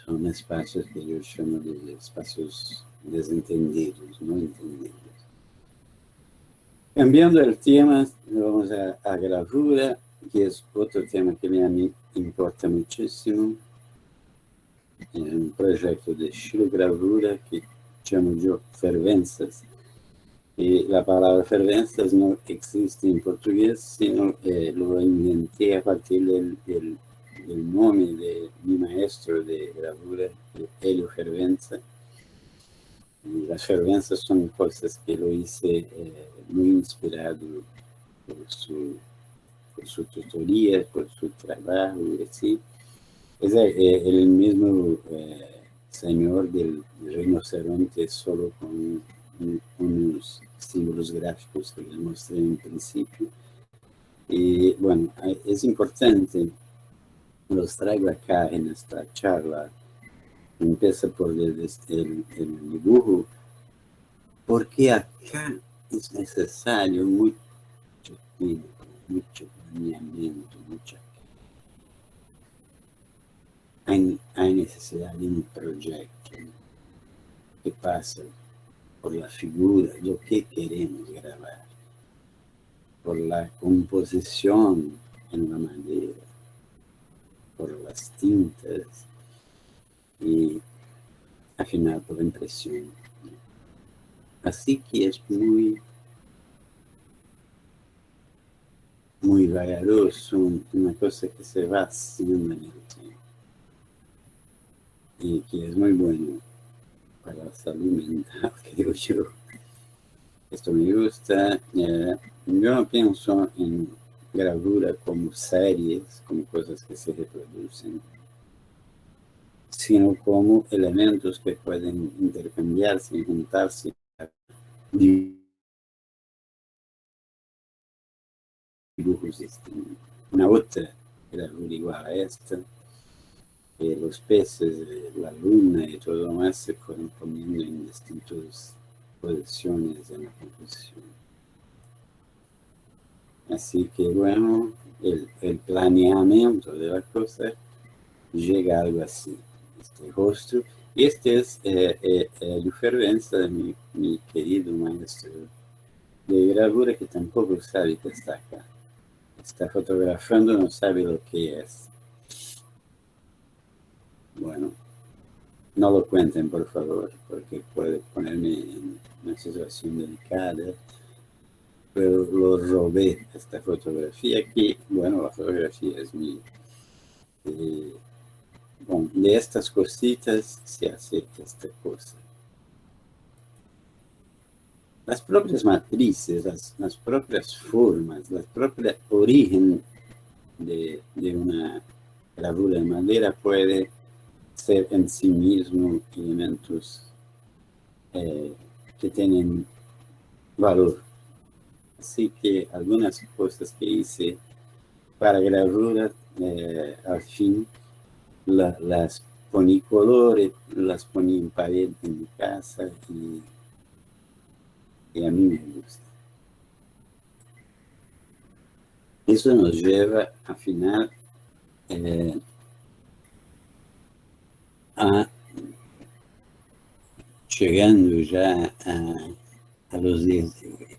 Son espacios que yo llamo de espacios desentendidos, no entendidos. Cambiando el tema, vamos a gravura, que es otro tema que a mí importa muchísimo. Es un proyecto de xilogravura que llamo yo fervenzas. Y la palabra fervenzas no existe en portugués, sino lo inventé a partir del nombre de mi maestro de gravura, Helio Fervenza. Y las fervenzas son cosas que lo hice muy inspirado por su tutoría, por su trabajo, y así. Es el mismo señor del rinoceronte, solo con unos símbolos gráficos que les mostré en principio. Y bueno, es importante, los traigo acá en esta charla. Empieza por el dibujo, porque acá es necesario mucho tiempo, mucho planeamiento, hay necesidad de un proyecto que pasa por la figura, lo que queremos grabar, por la composición en la madera, por las tintas y al final por la impresión. Así que es muy vagaroso, una cosa que se va haciendo en el tiempo y que es muy bueno para la salud mental, creo yo. Esto me gusta. Yo no pienso en gravura como series, como cosas que se reproducen, sino como elementos que pueden intercambiarse y juntarse, dibujos distintos. Una otra gravura igual a esta, que los peces, la luna y todo lo más se fueron poniendo en distintas posiciones en la composición. Así que bueno, el planeamiento de la cosa llega a algo así, este rostro. Y este es Lufervenza, mi querido maestro de gravura, que tampoco sabe que está acá. Está fotografando, no sabe lo que es. Bueno, no lo cuenten, por favor, porque puede ponerme en una situación delicada. Pero lo robé, esta fotografía aquí. Bueno, la fotografía es mía. Bueno, de estas cositas se hace esta cosa. Las propias matrices, las propias formas, la propia origen de una gravura de madera puede ser en sí mismo elementos que tienen valor. Así que algunas cosas que hice para gravura, al fin las poní colores, las poní en pared en mi casa y a mí me gusta. Eso nos lleva al final a llegando ya a los días de hoy,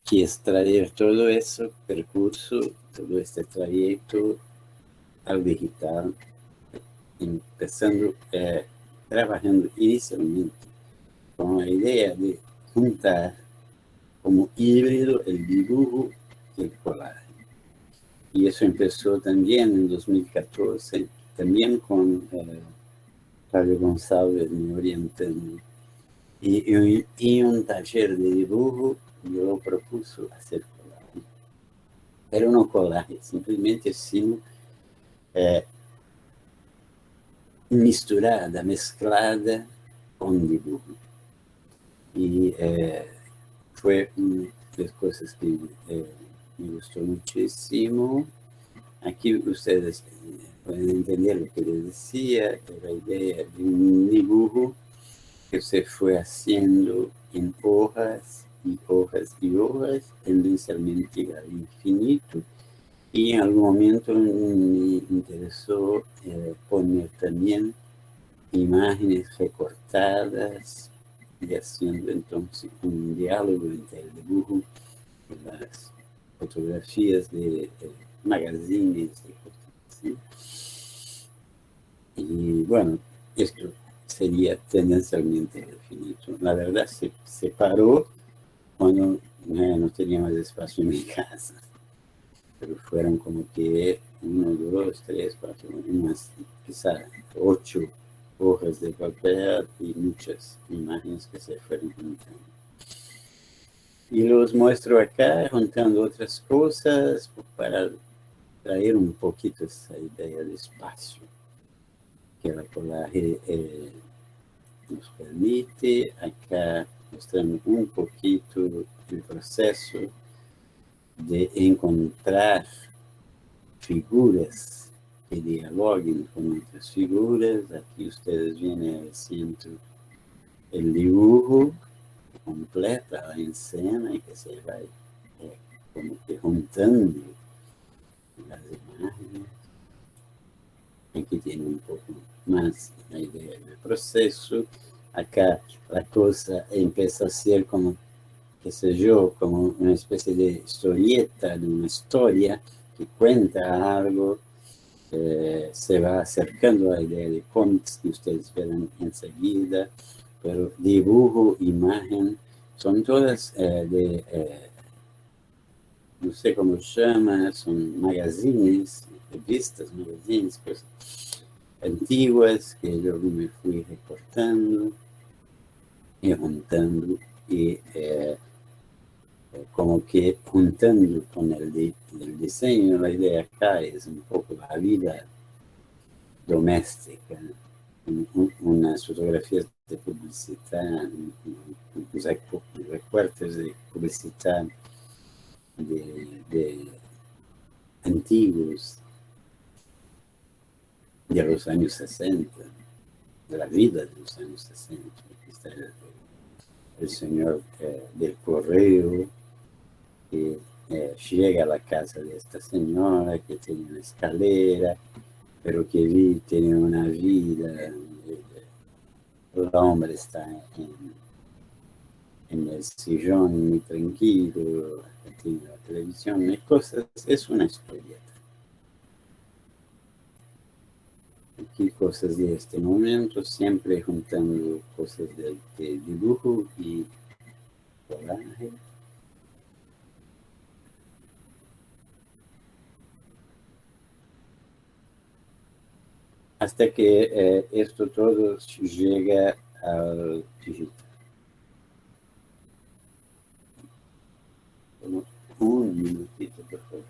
que es traer todo ese percurso, todo este trayecto al digital, empezando trabajando inicialmente con la idea de juntar como híbrido el dibujo y el collage. Y eso empezó también en 2014, también con Fabio González me orientando. Y un taller de dibujo yo propuso hacer collage. Era no collage, simplesmente assim, misturada, mesclada com dibujo. Y fue una de las cosas que me gustó muchísimo. Aquí ustedes pueden entender lo que les decía, la idea de un dibujo que se fue haciendo en hojas y hojas y hojas, tendencialmente al infinito. Y en algún momento me interesó poner también imágenes recortadas y haciendo entonces un diálogo entre el dibujo y las fotografías de magazines. ¿Sí? Y bueno, esto sería tendencialmente infinito. La verdad se paró cuando no tenía más espacio en mi casa. Pero fueron como que 1, 2, 3, 4, unas quizás 8 hojas de papel y muchas imágenes que se fueron juntando. Y los muestro acá, juntando otras cosas para traer un poquito esa idea de espacio que la collage nos permite. Acá mostrando un poquito el proceso de encontrar figuras que dialoguen con otras figuras. Aquí ustedes vienen al centro el dibujo que completa la escena y que se va como que juntando las imágenes. Aquí tiene un poco más la idea del proceso. Acá la cosa empieza a ser como, qué sé yo, como una especie de historieta, de una historia que cuenta algo, se va acercando a la idea de cómics que ustedes verán enseguida, pero dibujo, imagen, son todas no sé cómo se llama, son magazines, revistas, magazines, cosas antiguas que yo me fui recortando y juntando y como que juntando con el diseño. La idea acá es un poco la vida doméstica, unas fotografías de publicidad, recuerdos de publicidad de antiguos de los años 60, de la vida de los años 60. Aquí está el señor del correo que llega a la casa de esta señora que tiene una escalera, pero que tiene una vida. El hombre está en el sillón muy tranquilo, tiene la televisión y cosas. Es una historieta. Aquí cosas de este momento, siempre juntando cosas de dibujo y colaje. Hasta que esto todo llega al digital. Un minutito, por favor.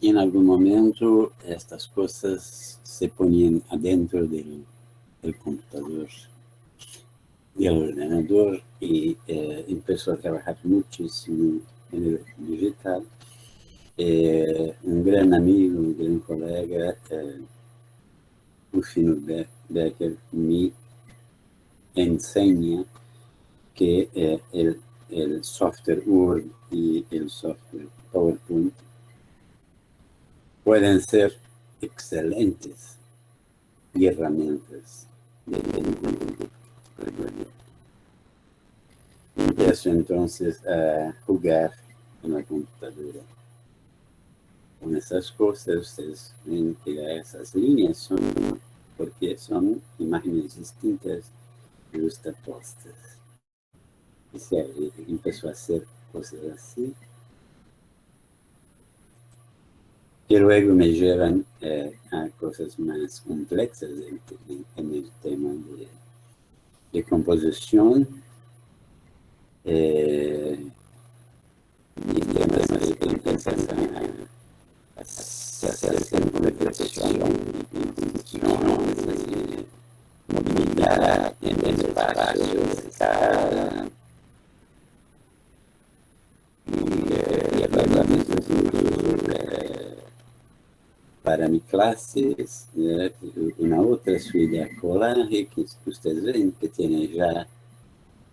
Y en algún momento estas cosas se ponían adentro del computador, del ordenador, y empezó a trabajar muchísimo en el digital. Un gran amigo, un gran colega, Rufino Becker, me enseña que el software Word y el software PowerPoint pueden ser excelentes herramientas de dibujo. Empiezo entonces a jugar en la computadora con esas cosas. Ustedes ven que esas líneas son porque son imágenes distintas justapuestas. Y se empezó a hacer cosas así, que luego me llevan a cosas más complexas en el tema de composición y temas de que empiezan a hacer una reflexión y intención, movilidad en el espacio, escala, y hablando para mi clase, una otra suya collage que ustedes ven que tiene ya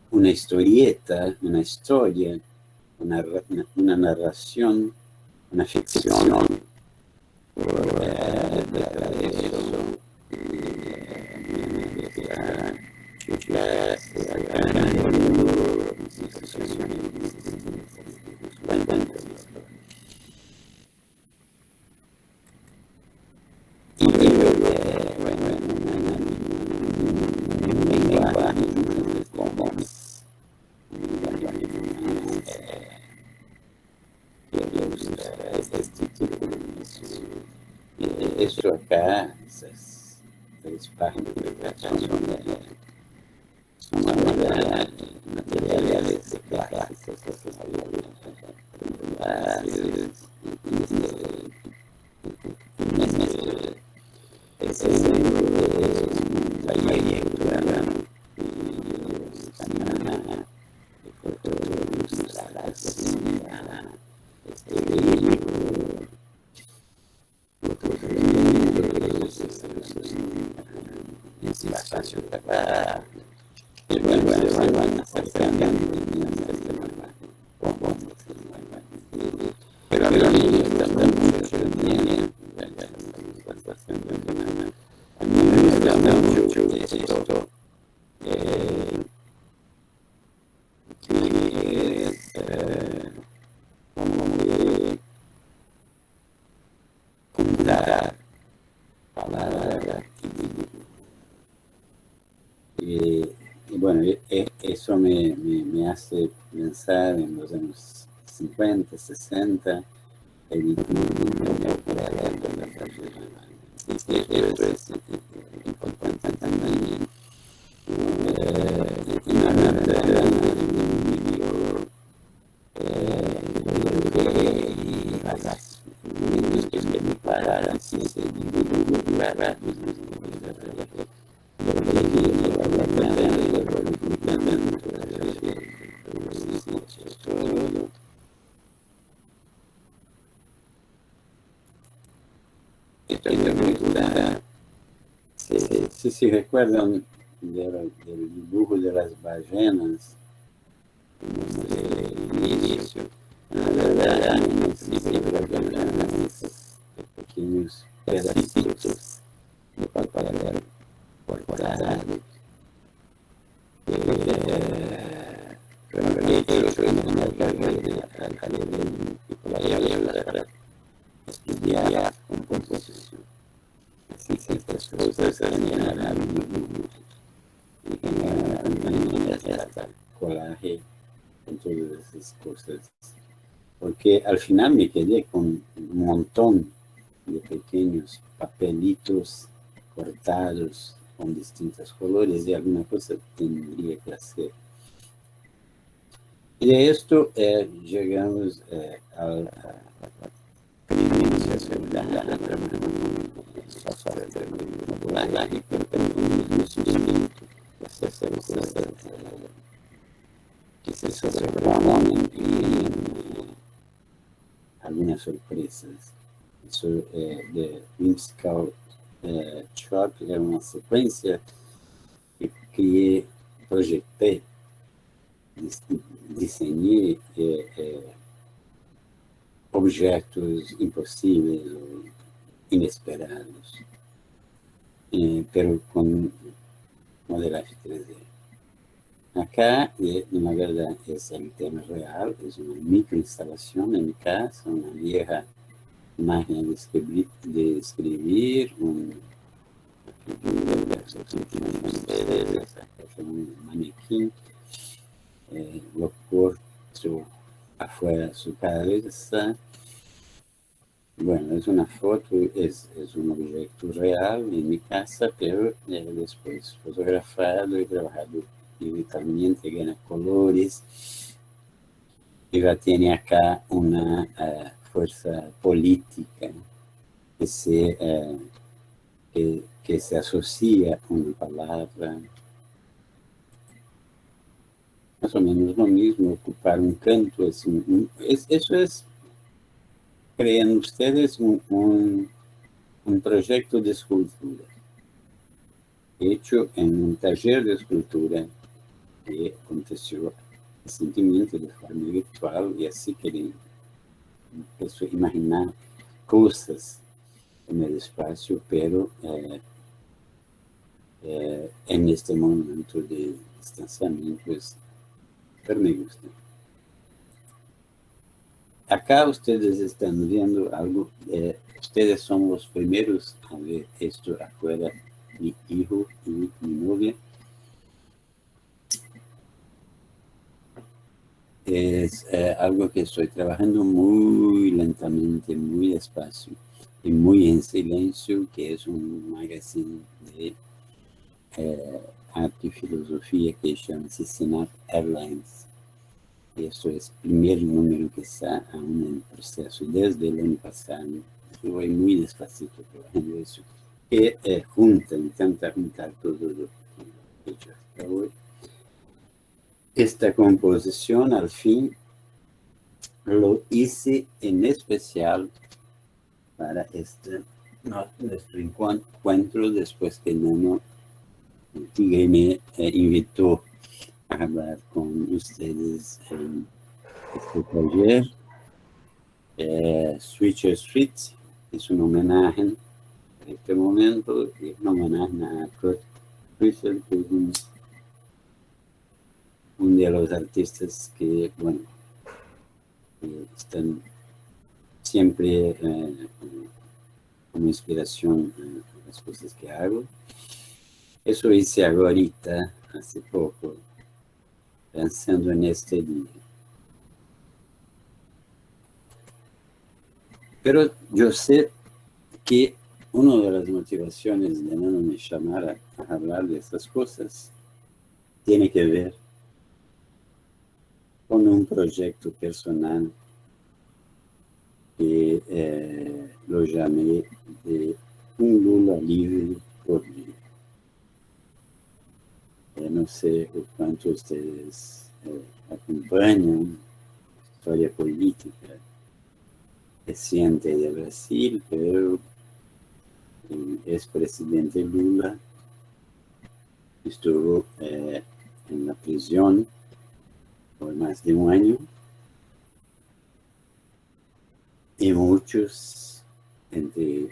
una historieta, una historia, una narración, una ficción. Eso acá, esas tres páginas de creación son materiales de plásticos, es un taller espacio para el bueno se van acercando pero los niños también mucho tienen a mí me gusta mucho esto que es como de contar palabras y bueno, eso me hace pensar en los años 50, 60, el esto es importante también. pequeña aventura. Si se recuerdan del dibujo de las ballenas, como el inicio, la verdad, no existe ballenas, pequeños pedacitos de papel cortados, hechos en una carrera para estudiar composición. Así ciertas cosas generan y generan hasta coraje con todas esas cosas. Porque al final me quedé con un montón de pequeños papelitos cortados con distintos colores y alguna cosa tendría que hacer. Y de esto llegamos a la seguridad, pero también un mismo sentimiento de hacer cosas que se sorprenden y algunas sorpresas. Eso de Whimsical Shop era uma sequência que criei, projetei, desenhei objetos impossíveis ou inesperados, pero com modelagem 3D. Acá, na verdade, é um tema real, é uma microinstalação em minha casa, uma vieja máquina de escribir, un manequín, lo corto afuera de su cabeza. Bueno, es una foto, es un objeto real en mi casa, pero después fotografado y trabajado digitalmente, gana colores. Y ya tiene acá una fuerza política que se asocia a una palabra. Más o menos lo mismo, ocupar un canto. Eso es, creen ustedes, un proyecto de escultura hecho en un taller de escultura que aconteció recientemente de forma virtual, y así quería imaginar cosas en el espacio, pero en este momento de distanciamiento, pero me gusta. Acá ustedes están viendo algo, ustedes son los primeros a ver esto afuera, mi hijo y mi novia. Es algo que estoy trabajando muy lentamente, muy despacio y muy en silencio, que es un magazine de arte y filosofía que llama-se Synapse Airlines. Esto es el primer número que está aún en proceso desde el año pasado. Yo voy muy despacito trabajando eso, que intenta juntar todo lo que he hecho hasta hoy. Esta composición, al fin, lo hice en especial para nuestro encuentro, después que Nano Tigre me invitó a hablar con ustedes en este taller. Switcher Street es un homenaje en este momento, un homenaje a Kurt Schwitter, que es un de los artistas que, bueno, están siempre como inspiración en las cosas que hago. Eso hice ahorita, hace poco, pensando en este día. Pero yo sé que una de las motivaciones de no me llamar a hablar de estas cosas tiene que ver con un proyecto personal que lo llamé de un Lula libre por vida. No sé cuánto ustedes acompañan la historia política reciente de Brasil, pero el expresidente Lula estuvo en la prisión por más de un año, y muchos, entre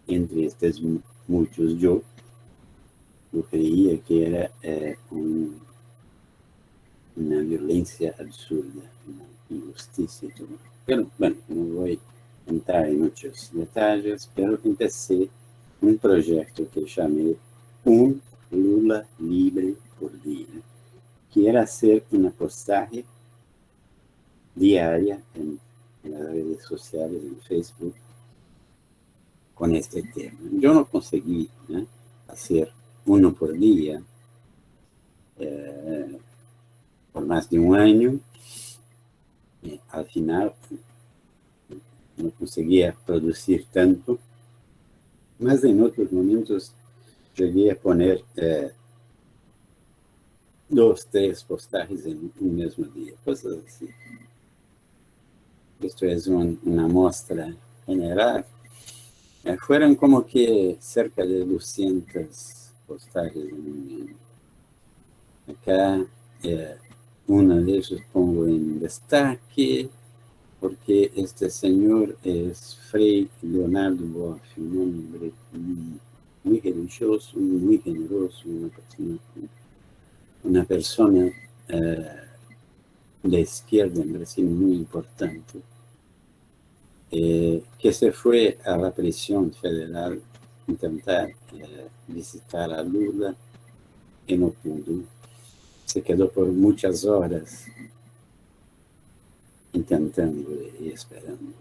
estos muchos, yo creía que era una violencia absurda, una injusticia y todo. Pero bueno, no voy a entrar en muchos detalles, pero empecé un proyecto que llamé Un Lula Libre por Día, que era hacer una postaje diaria en las redes sociales, en Facebook, con este tema. Yo no conseguí hacer uno por día por más de un año. Al final no conseguía producir tanto, mas en otros momentos llegué a poner 2, 3 postajes en un mismo día, cosas así. Esto es una muestra general. Fueron como que cerca de 200 postajes en un año. Acá uno de ellos pongo en destaque, porque este señor es Frei Leonardo Boff, un hombre muy religioso, muy generoso, una persona de izquierda en Brasil muy importante, que se fue a la prisión federal a intentar visitar a Lula y no pudo. Se quedó por muchas horas intentando y esperando,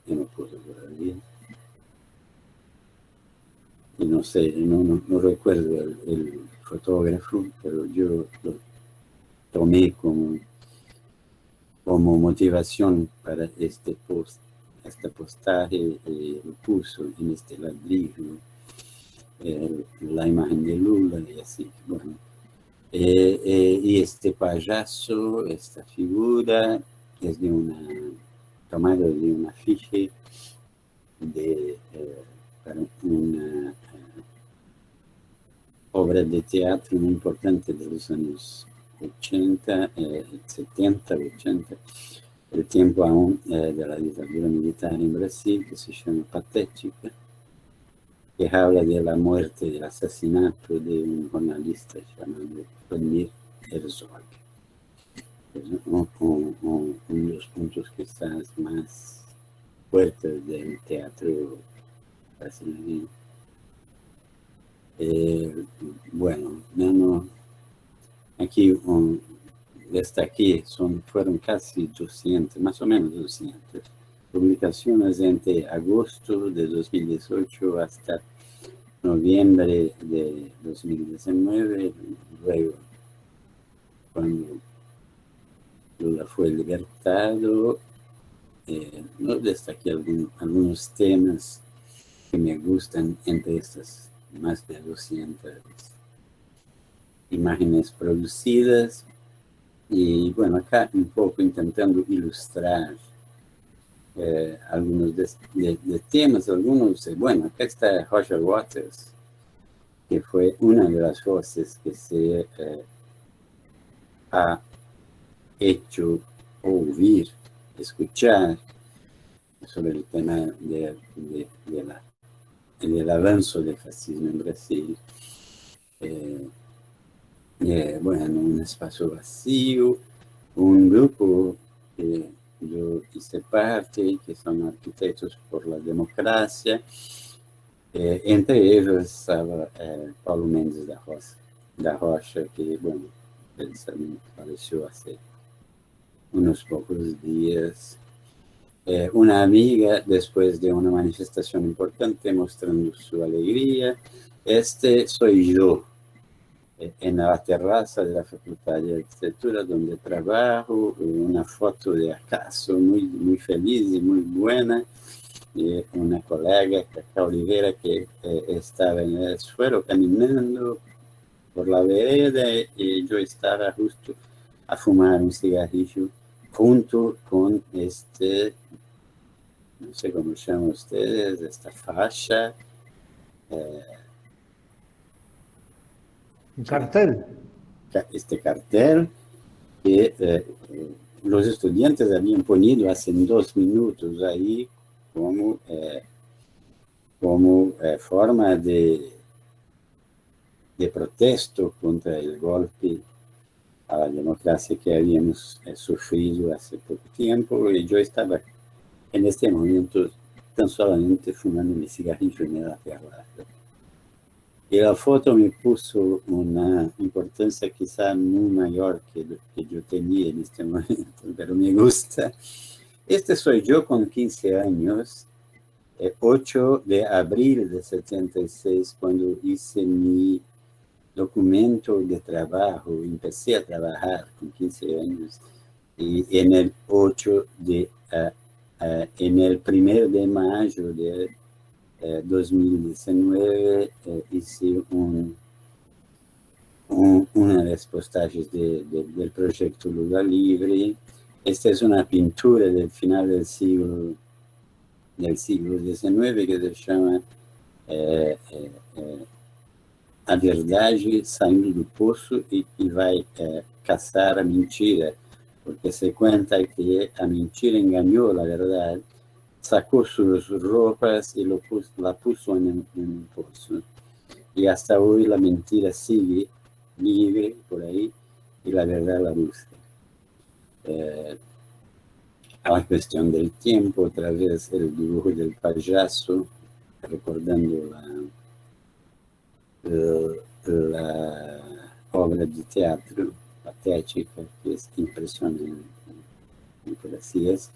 y no pudo todavía. Y no sé, no recuerdo el fotógrafo, pero yo lo tomé como motivación para este postaje, lo puso en este ladrillo, la imagen de Lula y así, bueno. Y este payaso, esta figura, es tomado de un afiche para una obra de teatro muy importante de los años 80, 70, 80, el tiempo aún de la dictadura militar en Brasil, que se llama Patética, que habla de la muerte, del asesinato de un jornalista llamado Vladimir Herzog. Es uno de los puntos quizás más fuertes del teatro brasileño. Bueno, aquí destaqué, fueron casi 200, más o menos 200 publicaciones entre agosto de 2018 hasta noviembre de 2019, luego cuando Lula fue libertado. No destaqué algunos temas que me gustan entre estas más de 200 imágenes producidas. Y bueno, acá un poco intentando ilustrar algunos de temas, algunos, bueno, acá está Roger Waters, que fue una de las voces que se ha hecho oír, escuchar sobre el tema del avance del fascismo en Brasil. Bueno, un espacio vacío, un grupo que yo hice parte, que son Arquitectos por la Democracia. Entre ellos estaba Paulo Mendes da Rocha, que, bueno, él también falleció hace unos pocos días. Una amiga, después de una manifestación importante, mostrando su alegría. Este soy yo, en la terraza de la Facultad de Arquitectura, donde trabajo, una foto de acaso muy, muy feliz y muy buena. Una colega, Cacá Oliveira, que estaba en el suelo caminando por la vereda, y yo estaba justo a fumar un cigarrillo junto con no sé cómo llaman ustedes, esta facha, Un cartel. Este cartel que los estudiantes habían ponido hace 2 minutos ahí como forma de protesto contra el golpe a la democracia que habíamos sufrido hace poco tiempo, y yo estaba en este momento tan solamente fumando mi cigarrillo en el aterrado. Y la foto me puso una importancia quizá muy mayor que yo tenía en este momento, pero me gusta. Este soy yo con 15 años, 8 de abril de 76, cuando hice mi documento de trabajo. Empecé a trabajar con 15 años, y en el 1 de mayo de 2019 hice una de las postajes del proyecto Lugar Libre. Esta es una pintura del final del siglo XIX que se llama A Verdade Saindo do Poço e vai caçar a mentira, porque se cuenta que a mentira engañó la verdad, sacó sus ropas y la puso en un pozo. Y hasta hoy la mentira sigue libre por ahí y la verdad la busca. A la cuestión del tiempo, otra vez el dibujo del payaso, recordando la obra de teatro patética, que es impresionante. Así es.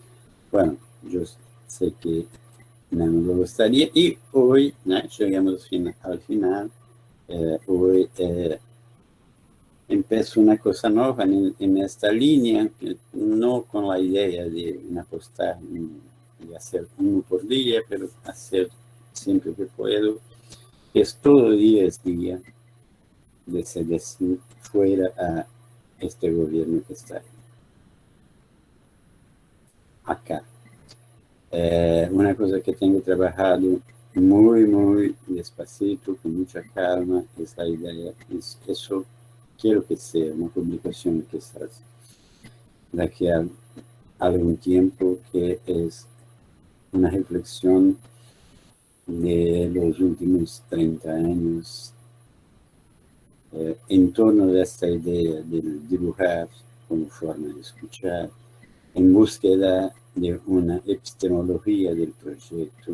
Bueno, yo sé que no me gustaría, y hoy llegamos al final. Hoy empiezo una cosa nueva en esta línea, no con la idea de apostar y hacer uno por día, pero hacer siempre que puedo. Es todo día es día de se decir fuera a este gobierno que está acá. Una cosa que tengo trabajado muy, muy despacito, con mucha calma, es la idea, eso quiero que sea una publicación quizás de aquí a algún tiempo, que es una reflexión de los últimos 30 años en torno de esta idea de dibujar como forma de escuchar, en búsqueda de una epistemología del proyecto.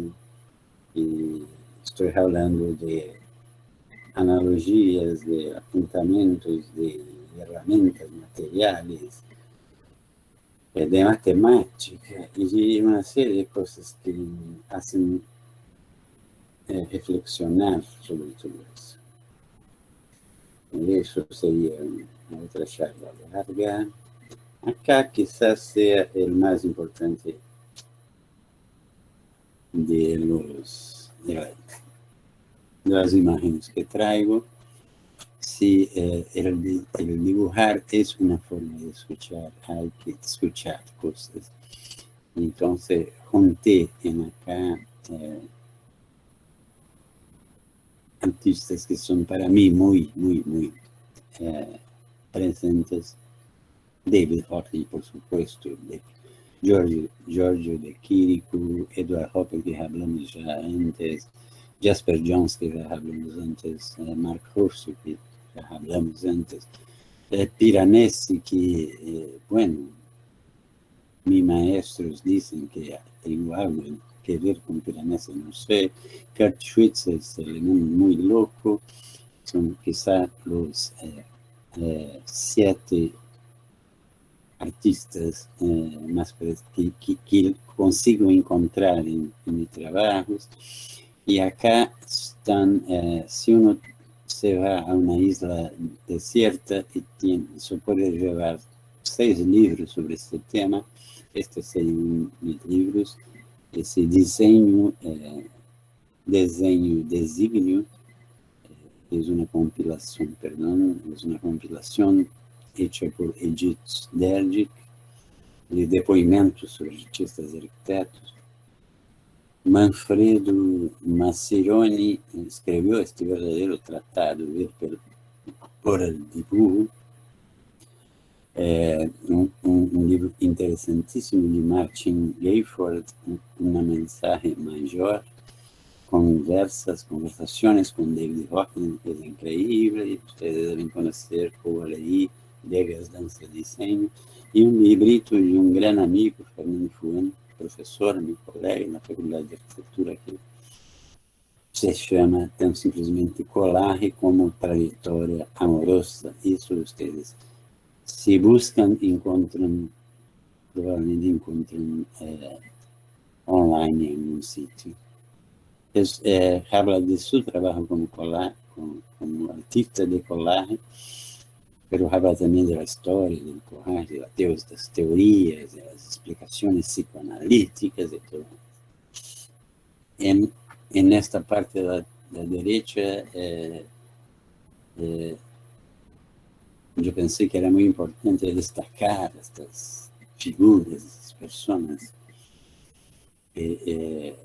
Y estoy hablando de analogías, de apuntamientos, de herramientas materiales, de matemática y una serie de cosas que hacen reflexionar sobre todo eso. Y eso sería una otra charla larga. Acá quizás sea el más importante de las imágenes que traigo. Si el dibujar es una forma de escuchar, hay que escuchar cosas. Entonces junté en acá artistas que son para mí muy, muy, muy presentes. David Hockney, por supuesto, de Giorgio de Chirico, Edward Hopper, que hablamos ya antes, Jasper Johns, que ya hablamos antes, Mark Horsey, que ya hablamos antes, Piranesi, que, bueno, mis maestros dicen que tengo algo que ver con Piranesi, no sé. Kurt Schwitzer es muy loco. Son quizá los 7 artistas más que consigo encontrar en mis trabajos. Y acá están, si uno se va a una isla desierta y se puede llevar 6 libros sobre este tema, estos serían mis libros. Ese designio designio es una compilación, hecha por Edith Dergic, de depoimentos sobre artistas e arquitetos. Manfredo Maceroni escreveu este verdadeiro tratado, Ver por el Dibujo, um livro interessantíssimo de Martin Gayford, uma mensagem maior, conversações com David Hockney, que é incrível, vocês devem conhecer por aí, Vegas Dança de Desenho, e um librito de um grande amigo, Fernando Fuan, professor, meu colega na Faculdade de Arquitetura aqui, se chama tão simplesmente Collage como Trajetória Amorosa. Isso vocês, se buscam, encontram, provavelmente encontram online em um sítio. Habla de su trabajo como artista de collage, pero habla también de la historia del collage, de las teorías, de las explicaciones psicoanalíticas, de todo. En esta parte de la derecha, yo pensé que era muy importante destacar estas figuras, estas personas que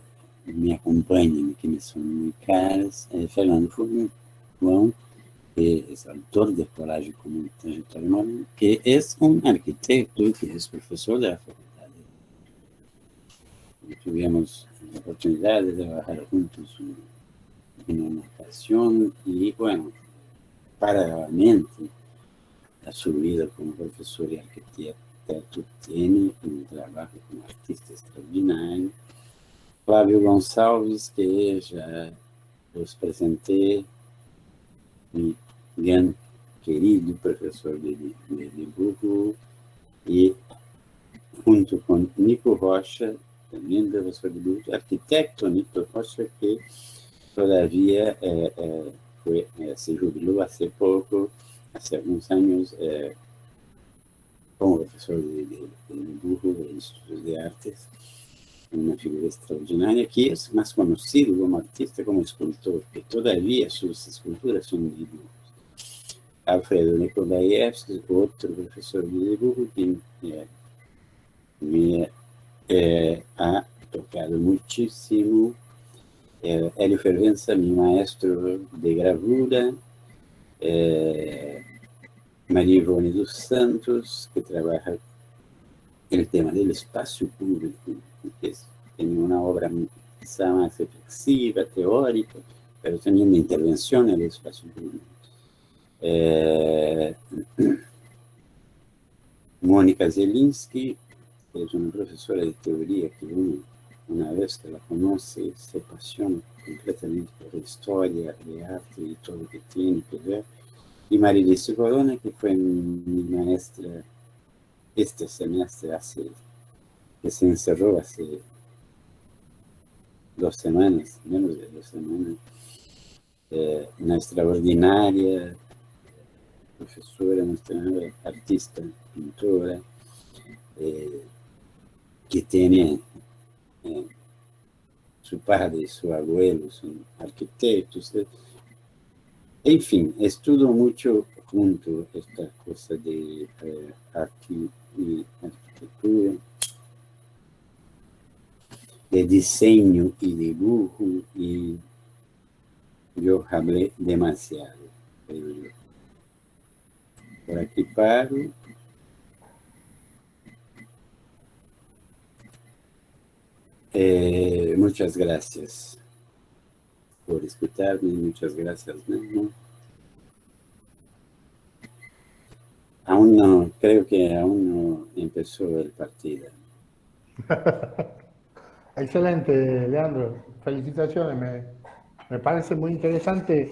me acompanham, que me são muito caras. Fernando Fuan, que é autor de Collage como Trajetória Amorosa, que é um arquiteto, que é professor da faculdade. Tivemos a oportunidade de trabalhar juntos em uma ocasião e, bueno, paralelamente a sua vida como professor e arquiteto, tem um trabalho como artista extraordinário. Flávio Gonçalves, que já os apresentei, um grande, querido professor de dibujo, e junto com Nico Rocha, também professor de dibujo, arquiteto Nico Rocha, que todavía se jubilou há pouco, há alguns anos, como professor de dibujo e estudos de artes. Una figura extraordinaria, que es más conocido como artista, como escultor, que todavía sus esculturas son dibujos. Alfredo Nikolaevski, otro profesor de dibujo, que me ha tocado muchísimo. Hélio Fervenza, mi maestro de gravura. Maria Ivone dos Santos, que trabaja el tema del espacio público, que tiene una obra quizá más reflexiva, teórica, pero también de intervención en el espacio público. Mónica Zielinski, que es una profesora de teoría que una vez que la conoce, se apasiona completamente por la historia, el arte y todo lo que tiene que ver. Y Marilice Corona, que fue mi maestra este semestre, que se encerró hace 2 semanas, menos de 2 semanas, una extraordinaria profesora, una extraordinaria artista, pintora, que tiene su padre y su abuelo, son arquitectos. Enfim, estudo mucho junto esta cosa de arte y arquitectura, de diseño y dibujo, y yo hablé demasiado. Por aquí paro. Muchas gracias por escucharme, muchas gracias, ¿no? Aún no, creo que aún no empezó el partido. Excelente, Leandro. Felicitaciones. Me parece muy interesante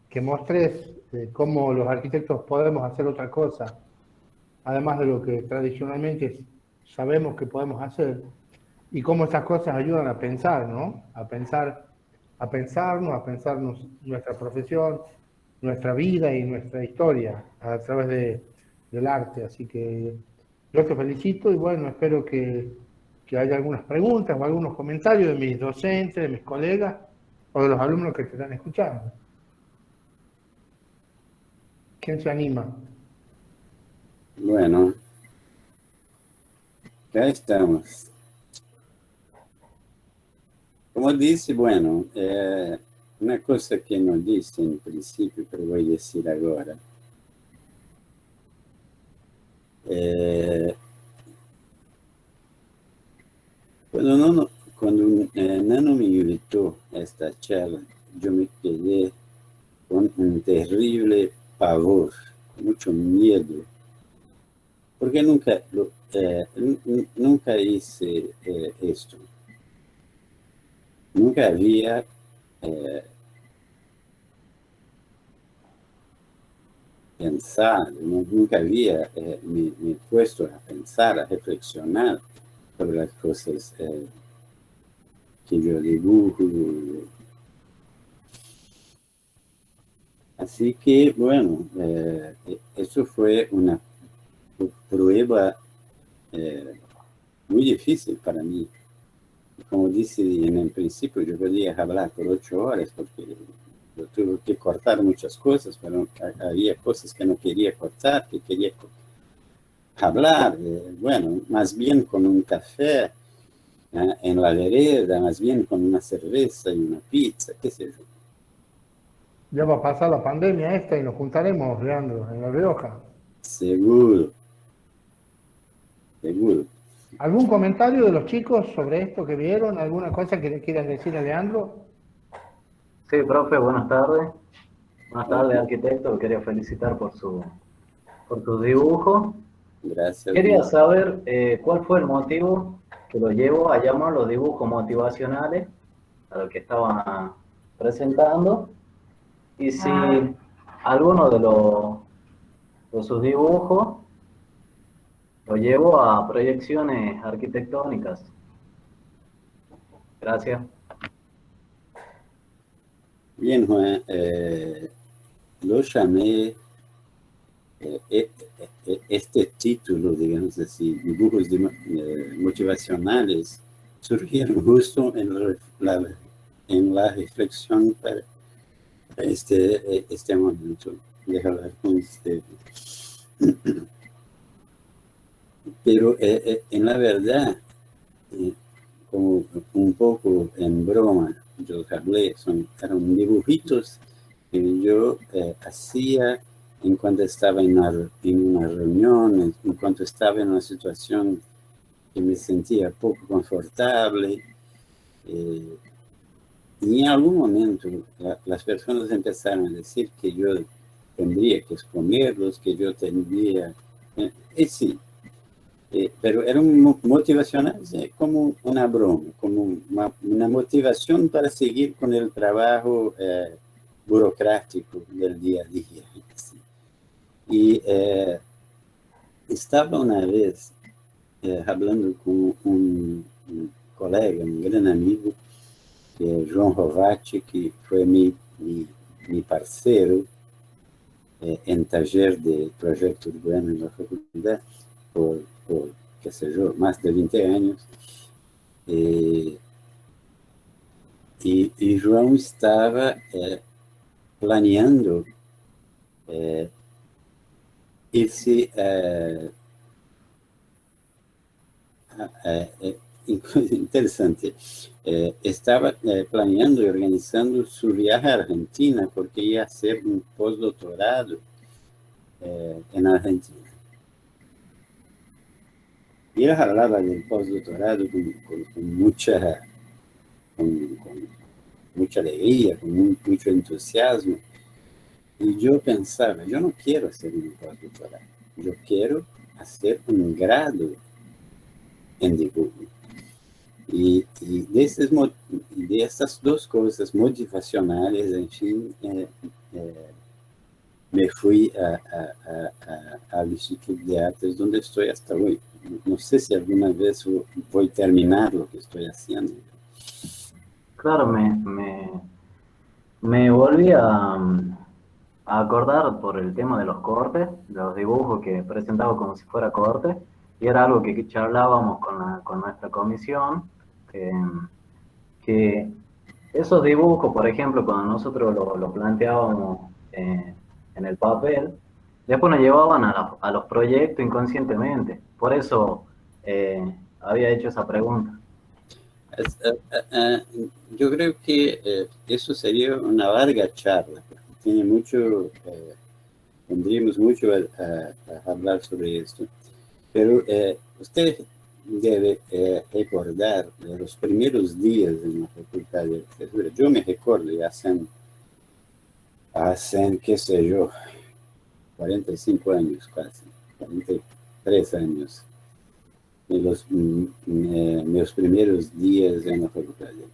que mostres cómo los arquitectos podemos hacer otra cosa, además de lo que tradicionalmente sabemos que podemos hacer, y cómo estas cosas ayudan a pensar, ¿no? A pensarnos nuestra profesión, nuestra vida y nuestra historia a través del arte. Así que yo te felicito y bueno, espero que haya algunas preguntas o algunos comentarios de mis docentes, de mis colegas o de los alumnos que te están escuchando. ¿Quién se anima? Bueno, ya estamos. Como disse, bueno, uma coisa que não disse em princípio, que eu vou dizer agora, quando Nano me invitou a esta charla, eu me quedei com um terrível pavor, com muito medo, porque nunca hice esto. Nunca había pensado, nunca había me puesto a pensar, a reflexionar sobre las cosas que yo dibujo. Así que, bueno, eso fue una prueba muy difícil para mí. Como dije en el principio, yo podía hablar por 8 horas porque yo tuve que cortar muchas cosas, pero había cosas que no quería cortar, que quería hablar, bueno, más bien con un café en la vereda, más bien con una cerveza y una pizza, qué sé yo. Ya va a pasar la pandemia esta y nos juntaremos, Leandro, en La Rioja. Seguro, seguro. ¿Algún comentario de los chicos sobre esto que vieron? ¿Alguna cosa que le quieran decir a Leandro? Sí, profe, buenas tardes. Buenas tardes, arquitecto. Lo quería felicitar por tu dibujo. Gracias. Quería saber cuál fue el motivo que lo llevó a llamar los dibujos motivacionales a lo que estaban presentando, y si alguno de sus dibujos lo llevó a proyecciones arquitectónicas. Gracias. Bien, Juan, lo llamé, este título, digamos así, dibujos motivacionales, surgieron justo en la reflexión para este momento de hablar con usted. Pero en la verdad, como un poco en broma, yo hablé, eran dibujitos que yo hacía en cuanto estaba en una reunión, en cuanto estaba en una situación que me sentía poco confortable. Y en algún momento las personas empezaron a decir que yo tendría que exponerlos, que yo tendría... sí, pero eran motivacionales como una broma, como una motivación para seguir con el trabajo burocrático del día a día. ¿Sí? Y estaba una vez hablando con un colega, un gran amigo, que es João Rovati, que fue mi parceiro en taller de proyecto urbano en la facultad por qué sé yo, más de 20 años. Y João estaba planeando irse interesante. Estaba planeando y organizando su viaje a Argentina porque iba a hacer un postdoctorado en Argentina. Y él hablaba del postdoctorado con mucha alegría, con mucho entusiasmo. Y yo pensaba, yo no quiero hacer un postdoctorado, yo quiero hacer un grado en dibujo. Y de estas dos cosas motivacionales, en fin, me fui al Instituto de Artes, donde estoy hasta hoy. No sé si alguna vez voy a terminar lo que estoy haciendo. Claro, me volví a acordar por el tema de los cortes, de los dibujos que presentaba como si fuera corte, y era algo que charlábamos con nuestra comisión, que esos dibujos, por ejemplo, cuando nosotros lo planteábamos en el papel, después nos llevaban a los proyectos inconscientemente. Por eso había hecho esa pregunta. Yo creo que eso sería una larga charla, porque tiene mucho, tendríamos mucho a hablar sobre esto. Pero usted debe recordar los primeros días en la Facultad de Arquitectura. Yo me recuerdo, hacen, qué sé yo, 45 años casi, 43 años, en meus primeros días en la Facultad de Arquitectura.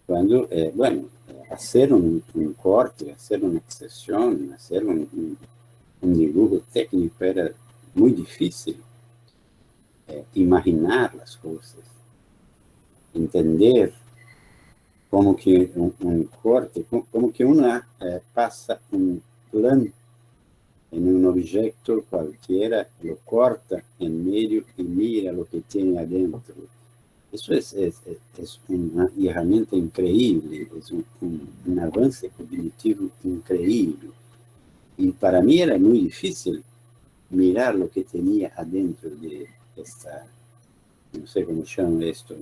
Cuando, bueno, hacer un corte, hacer una excepción, hacer un dibujo técnico era muy difícil. Imaginar las cosas, entender como que un corte, como que uno pasa un plano en un objeto cualquiera, lo corta en medio y mira lo que tiene adentro. Eso es una herramienta increíble, es un avance cognitivo increíble. Y para mí era muy difícil mirar lo que tenía adentro de esta, no sé cómo llaman esto,